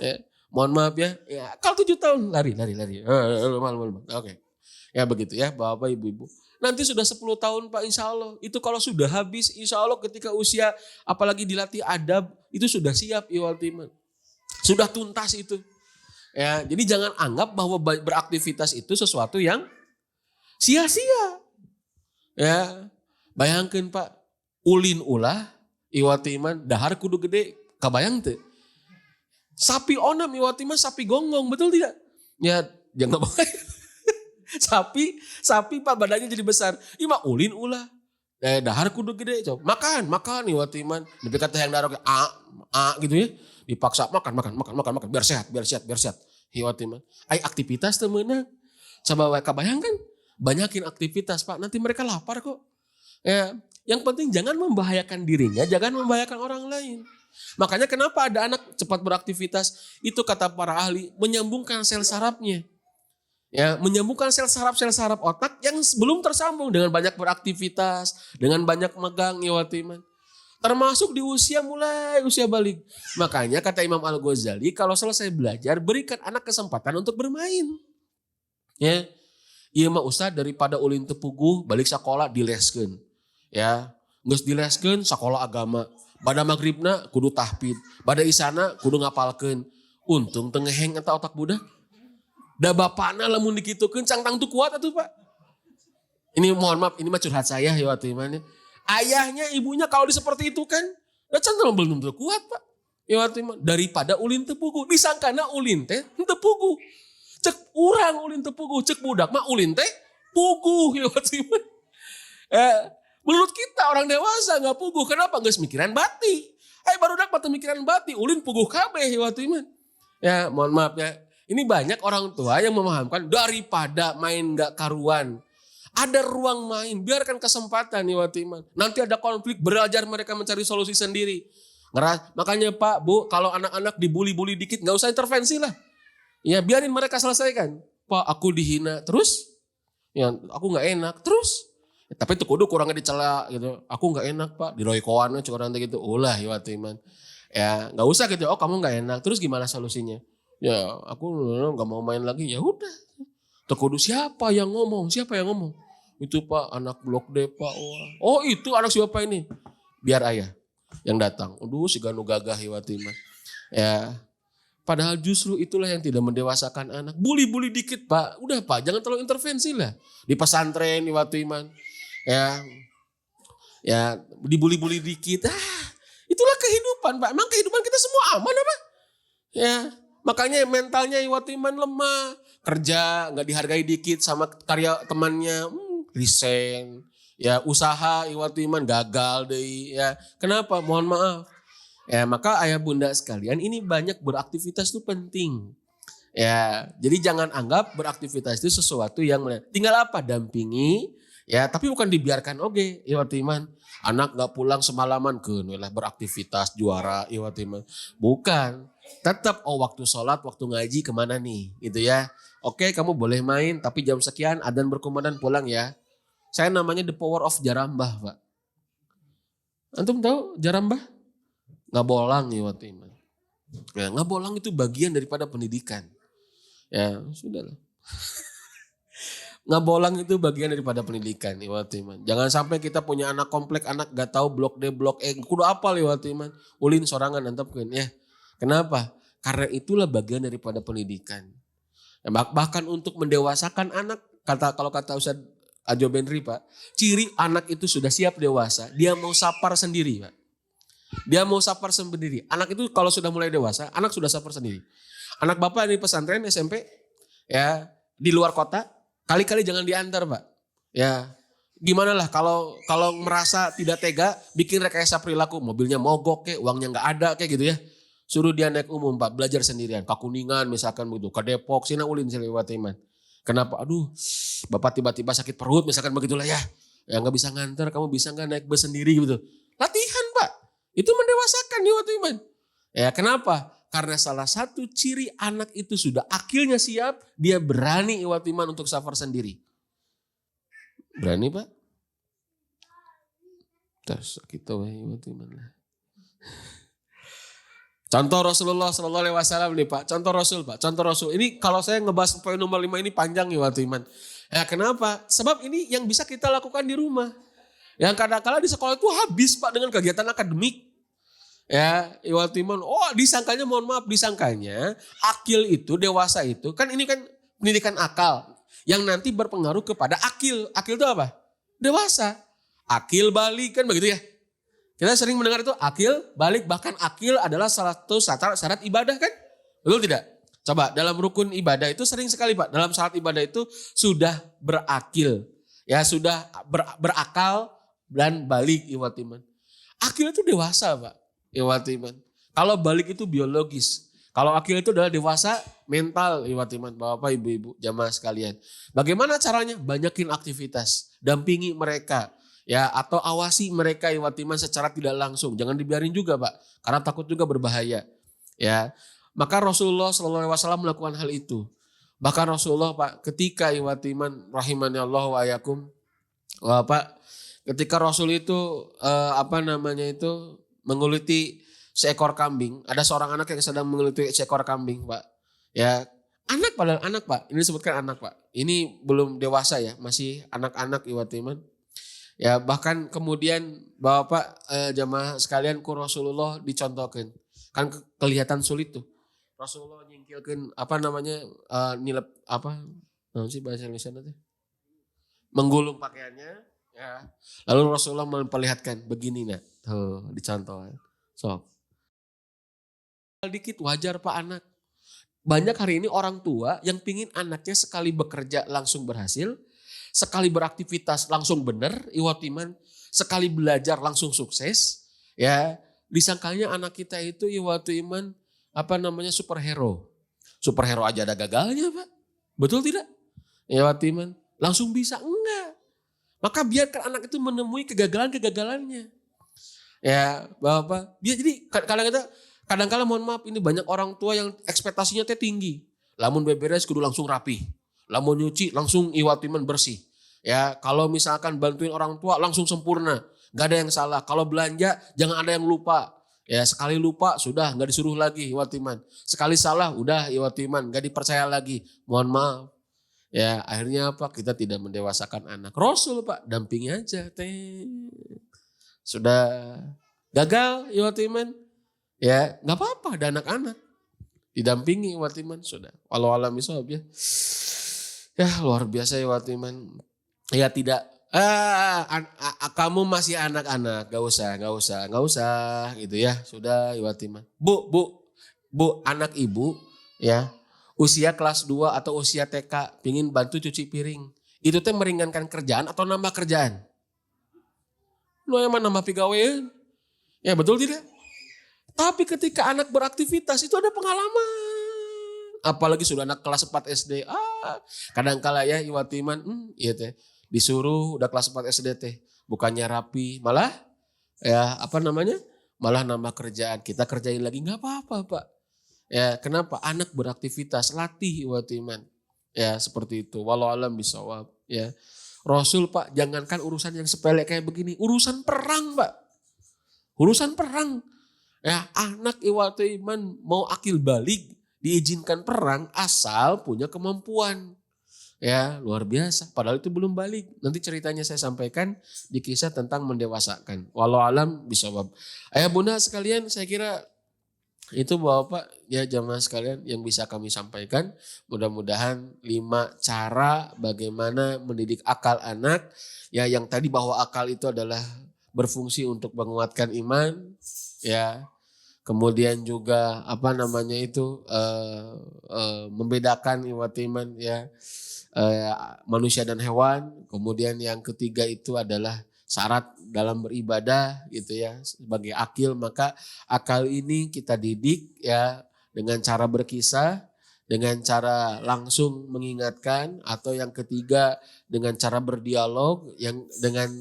Ya, mohon maaf ya. Ya kalau 7 tahun lari. Oke. Ya begitu ya Bapak Ibu-Ibu. Nanti sudah 10 tahun Pak insya Allah. Itu kalau sudah habis insya Allah ketika usia apalagi dilatih adab itu sudah siap Iwal Timan. Sudah tuntas itu. Ya, jadi jangan anggap bahwa beraktivitas itu sesuatu yang sia-sia. Ya, bayangkan Pak. Ulin ulah Iwal Timan dahar kudu gede. Kabayang tuh. Sapi onam Iwal Timan sapi gonggong betul tidak? Ya jangan bayang. Sapi Pak badannya jadi besar. Ima ulin ulah. Dahar kudu gede. Coba. Makan nih waktu iman. Tapi kata yang darah gitu ya. Dipaksa makan. Biar sehat. Waktu iman. Aktivitas temenang. Coba kebayangkan. Banyakin aktivitas Pak. Nanti mereka lapar kok. Ya, yang penting jangan membahayakan dirinya. Jangan membahayakan orang lain. Makanya kenapa ada anak cepat beraktivitas. Itu kata para ahli. Menyambungkan sel sarafnya. Ya, menyambungkan sel saraf otak yang belum tersambung dengan banyak beraktivitas, dengan banyak megang Iwatiman. Termasuk di usia balik. Makanya kata Imam Al-Ghazali, kalau selesai belajar berikan anak kesempatan untuk bermain. Ya, iya mah Ustaz daripada ulin tepuguh balik sekolah dileskeun. Ya, geus dileskeun sekolah agama. Pada maghribna kudu tahfidz, pada isana kudu ngapalkeun. Untung teu ngeheng eta otak budak. Da bapakna lamun dikitukeun cangtang tuh kuat atuh Pak. Ini mohon maaf, ini mah curhat saya ya waktu imannya. Ayahnya, ibunya kalau seperti itu kan, da cangtang belum tentu kuat Pak. Ya waktu iman, daripada ulin tepugu, disangkana ulin teh tepugu. Cek urang ulin tepugu, cek budak mah ulin teh pugu ya waktu iman. Menurut kita orang dewasa nggak pugu, kenapa? Nggak mikiran bati. Baru dak mata mikiran bati, ulin pugu kabeh ya waktu iman. Ya mohon maaf ya. Ini banyak orang tua yang memahamkan daripada main gak karuan. Ada ruang main, biarkan kesempatan nih waktu iman. Nanti ada konflik, belajar mereka mencari solusi sendiri. Makanya Pak, Bu, kalau anak-anak dibully-bully dikit gak usah intervensi lah. Ya biarin mereka selesaikan. Pak aku dihina, terus? Ya aku gak enak, terus? Ya, tapi itu kudu kurangnya dicela gitu. Aku gak enak Pak, diroykoan cukup nanti gitu. Ulah ya waktu iman. Ya gak usah gitu, oh kamu gak enak, terus gimana solusinya? Ya aku gak mau main lagi, ya udah. Tekudu siapa yang ngomong? Itu Pak anak blok D Pak. Oh itu anak siapa ini? Biar ayah yang datang. Aduh si ganu gagah Iwatiman. Ya padahal justru itulah yang tidak mendewasakan anak. Bully-bully dikit Pak. Udah Pak jangan terlalu intervensi lah. Di pesantren Iwatiman. Ya dibully-bully dikit. Itulah kehidupan Pak. Emang kehidupan kita semua aman apa? Ya. Makanya mentalnya Iwatiman lemah. Kerja gak dihargai dikit sama karya temannya. Resign. Ya usaha iwatu iman gagal deh ya. Kenapa? Mohon maaf. Ya maka ayah bunda sekalian ini banyak beraktivitas itu penting. Ya, jadi jangan anggap beraktivitas itu sesuatu yang tinggal apa dampingi ya, tapi bukan dibiarkan oke iwatu iman. Anak nggak pulang semalaman ke beraktivitas juara iwatu iman. Bukan. Tetap waktu sholat, waktu ngaji kemana nih gitu ya. Oke kamu boleh main tapi jam sekian adzan berkumandang pulang ya. Saya namanya the power of jarambah Pak. Antum tahu jarambah? Nggak bolang iwatu iman. Ya, nggak bolang itu bagian daripada pendidikan. Ya sudah lah. Ngabolang itu bagian daripada pendidikan iwatu iman. Jangan sampai kita punya anak komplek, anak gak tahu blok D, blok E. Kudu apal iwatu iman. Ulin sorangan antepkeun ya. Kenapa? Karena itulah bagian daripada pendidikan. Ya, bahkan untuk mendewasakan anak, kalau kata Ustaz Ajo Benri Pak, ciri anak itu sudah siap dewasa, dia mau sapar sendiri Pak. Dia mau sapar sendiri. Anak itu kalau sudah mulai dewasa, anak sudah sapar sendiri. Anak bapak di pesantren SMP ya di luar kota kali-kali jangan diantar Pak. Ya gimana lah kalau merasa tidak tega bikin rekayasa perilaku, mobilnya mogok kayak uangnya nggak ada kayak gitu ya. Suruh dia naik umum Pak, belajar sendirian. Ke Kuningan misalkan begitu, ke Depok, sini ulin lewat iman. Kenapa? Aduh bapak tiba-tiba sakit perut misalkan begitulah ya. Ya nggak bisa nganter, kamu bisa nggak naik bus sendiri gitu. Latihan Pak, itu mendewasakan nih waktu iman. Ya kenapa? Karena salah satu ciri anak itu sudah akilnya siap, dia berani iwat iman untuk safar sendiri. Berani Pak? Terus kita iwat iman lah. Contoh Rasulullah Sallallahu Alaihi Wasallam nih Pak, contoh Rasul Pak, contoh Rasul. Ini kalau saya ngebahas poin nomor 5 ini panjang iwat iman. Ya kenapa? Sebab ini yang bisa kita lakukan di rumah. Yang kadang-kadang di sekolah itu habis Pak dengan kegiatan akademik. Ya, iwatu iman. Disangkanya mohon maaf, disangkanya akil itu, dewasa itu, kan ini kan pendidikan akal. Yang nanti berpengaruh kepada akil. Akil itu apa? Dewasa. Akil balik kan begitu ya. Kita sering mendengar itu akil balik, bahkan akil adalah salah satu syarat ibadah kan? Betul tidak? Coba dalam rukun ibadah itu sering sekali Pak. Dalam syarat ibadah itu sudah berakil. Ya sudah berakal dan balik iwatu iman. Akil itu dewasa Pak. Iwatu iman. Kalau balik itu biologis. Kalau akil itu adalah dewasa mental iwatu iman. Bapak, ibu-ibu, jamaah sekalian. Bagaimana caranya? Banyakin aktivitas. Dampingi mereka. Ya, atau awasi mereka iwatu iman secara tidak langsung. Jangan dibiarin juga Pak. Karena takut juga berbahaya. Ya, maka Rasulullah SAW melakukan hal itu. Bahkan Rasulullah Pak ketika iwatu iman rahimani Allah wa ayakum. Wah Pak, ketika Rasul itu menguliti seekor kambing. Ada seorang anak yang sedang menguliti seekor kambing Pak. Ya, anak Pak. Ini disebutkan anak Pak. Ini belum dewasa ya, masih anak-anak iwatu iman. Ya, bahkan kemudian Bapak jamaah sekalian ku Rasulullah dicontohkan. Kan kelihatan sulit tuh. Rasulullah nyingkilkan nilep sih bahasa Indonesia nanti. Menggulung pakaiannya ya. Lalu Rasulullah memperlihatkan begini nak. Tuh, dicontoh. So. Dikit wajar Pak anak. Banyak hari ini orang tua yang pingin anaknya sekali bekerja langsung berhasil, sekali beraktivitas langsung benar, iwatu iman, sekali belajar langsung sukses, ya. Disangkanya anak kita itu iwatu iman superhero. Superhero aja ada gagalnya Pak. Betul tidak? Iwatu iman. Langsung bisa? Enggak. Maka biarkan anak itu menemui kegagalan-kegagalannya. Ya, Bapak. Jadi kadang-kadang mohon maaf ini banyak orang tua yang ekspektasinya tinggi. Lamun beberes kudu langsung rapi. Lamun nyuci langsung iwatu iman bersih. Ya, kalau misalkan bantuin orang tua langsung sempurna. Gak ada yang salah. Kalau belanja jangan ada yang lupa. Ya, sekali lupa sudah gak disuruh lagi iwatu iman. Sekali salah udah iwatu iman gak dipercaya lagi. Mohon maaf. Ya, akhirnya apa? Kita tidak mendewasakan anak. Rasul Pak, dampingi aja. Sudah gagal iwatu iman. Ya, nggak apa-apa ada anak-anak. Didampingi iwatu iman sudah. Walau alam isawab ya. Ya, luar biasa iwatu iman. Ya tidak. Kamu masih anak-anak, gak usah gitu ya. Sudah iwatu iman. Bu, anak ibu ya. Usia kelas 2 atau usia TK pingin bantu cuci piring. Itu teh meringankan kerjaan atau nambah kerjaan? Lu emang nambah pegawaian. Ya betul tidak? Tapi ketika anak beraktivitas itu ada pengalaman. Apalagi sudah anak kelas 4 SD. Kadangkala ya iwatiman, iya teh. Disuruh udah kelas 4 SD teh. Bukannya rapi, malah ya apa namanya? Malah nambah kerjaan. Kita kerjain lagi nggak apa-apa Pak. Ya kenapa? Anak beraktivitas, latih iwatiman. Ya seperti itu. Walau alam bisawab. Ya. Rasul Pak, jangankan urusan yang sepele kayak begini. Urusan perang Pak. Urusan perang. Ya, anak iwatiman mau akil balik diizinkan perang asal punya kemampuan. Ya, luar biasa. Padahal itu belum balik. Nanti ceritanya saya sampaikan di kisah tentang mendewasakan. Walau alam bisawab. Ayah bunda sekalian, saya kira itu Bapak ya jamaah sekalian yang bisa kami sampaikan. Mudah-mudahan 5 cara bagaimana mendidik akal anak. Ya, yang tadi bahwa akal itu adalah berfungsi untuk menguatkan iman. Ya, kemudian juga apa namanya itu membedakan iman ya manusia dan hewan. Kemudian yang ketiga itu adalah syarat dalam beribadah gitu ya sebagai akil. Maka akal ini kita didik ya dengan cara berkisah, dengan cara langsung mengingatkan, atau yang ketiga dengan cara berdialog yang dengan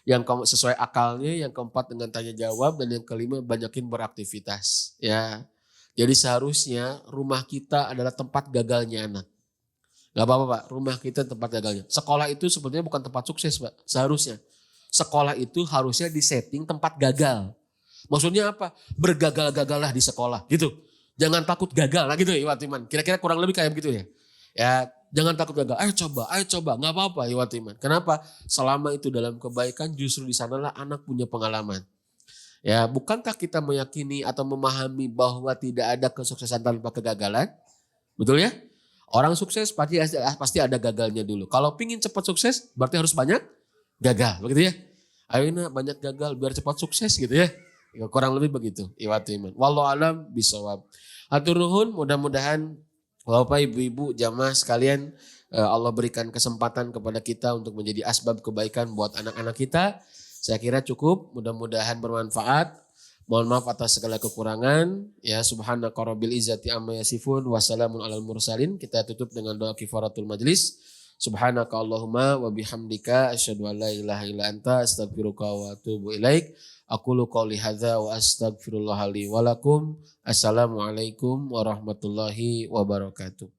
yang sesuai akalnya, yang keempat dengan tanya jawab, dan yang kelima banyakin beraktivitas ya. Jadi seharusnya rumah kita adalah tempat gagalnya anak. Gak apa-apa Pak, rumah kita tempat gagalnya. Sekolah itu sebetulnya bukan tempat sukses Pak, seharusnya. Sekolah itu harusnya disetting tempat gagal. Maksudnya apa? Bergagal-gagallah di sekolah gitu. Jangan takut gagal lah gitu ya Iwatiman. Kira-kira kurang lebih kayak begitu ya. Ya jangan takut gagal, ayo coba, gak apa-apa Iwatiman. Kenapa? Selama itu dalam kebaikan justru di sanalah anak punya pengalaman. Ya bukankah kita meyakini atau memahami bahwa tidak ada kesuksesan tanpa kegagalan? Betul ya? Orang sukses pasti ada gagalnya dulu. Kalau pingin cepat sukses berarti harus banyak gagal, begitu ya. Ayo banyak gagal biar cepat sukses gitu ya. Kurang lebih begitu. Iwatiman. Wallahu alam bisawab. Hatur nuhun, mudah-mudahan Bapak Ibu-ibu jamaah sekalian Allah berikan kesempatan kepada kita untuk menjadi asbab kebaikan buat anak-anak kita. Saya kira cukup, mudah-mudahan bermanfaat. Mohon maaf atas segala kekurangan. Ya subhanaka rabbil izzati amma yasifun. Wassalamun alal mursalin. Kita tutup dengan doa kifaratul majlis. Subhanaka Allahumma wa bihamdika asyhadu an la ilaha illa anta astaghfiruka wa atubu ilaik. Aqulu qouli hadza wa astaghfirullah li wa lakum. Assalamualaikum warahmatullahi wabarakatuh.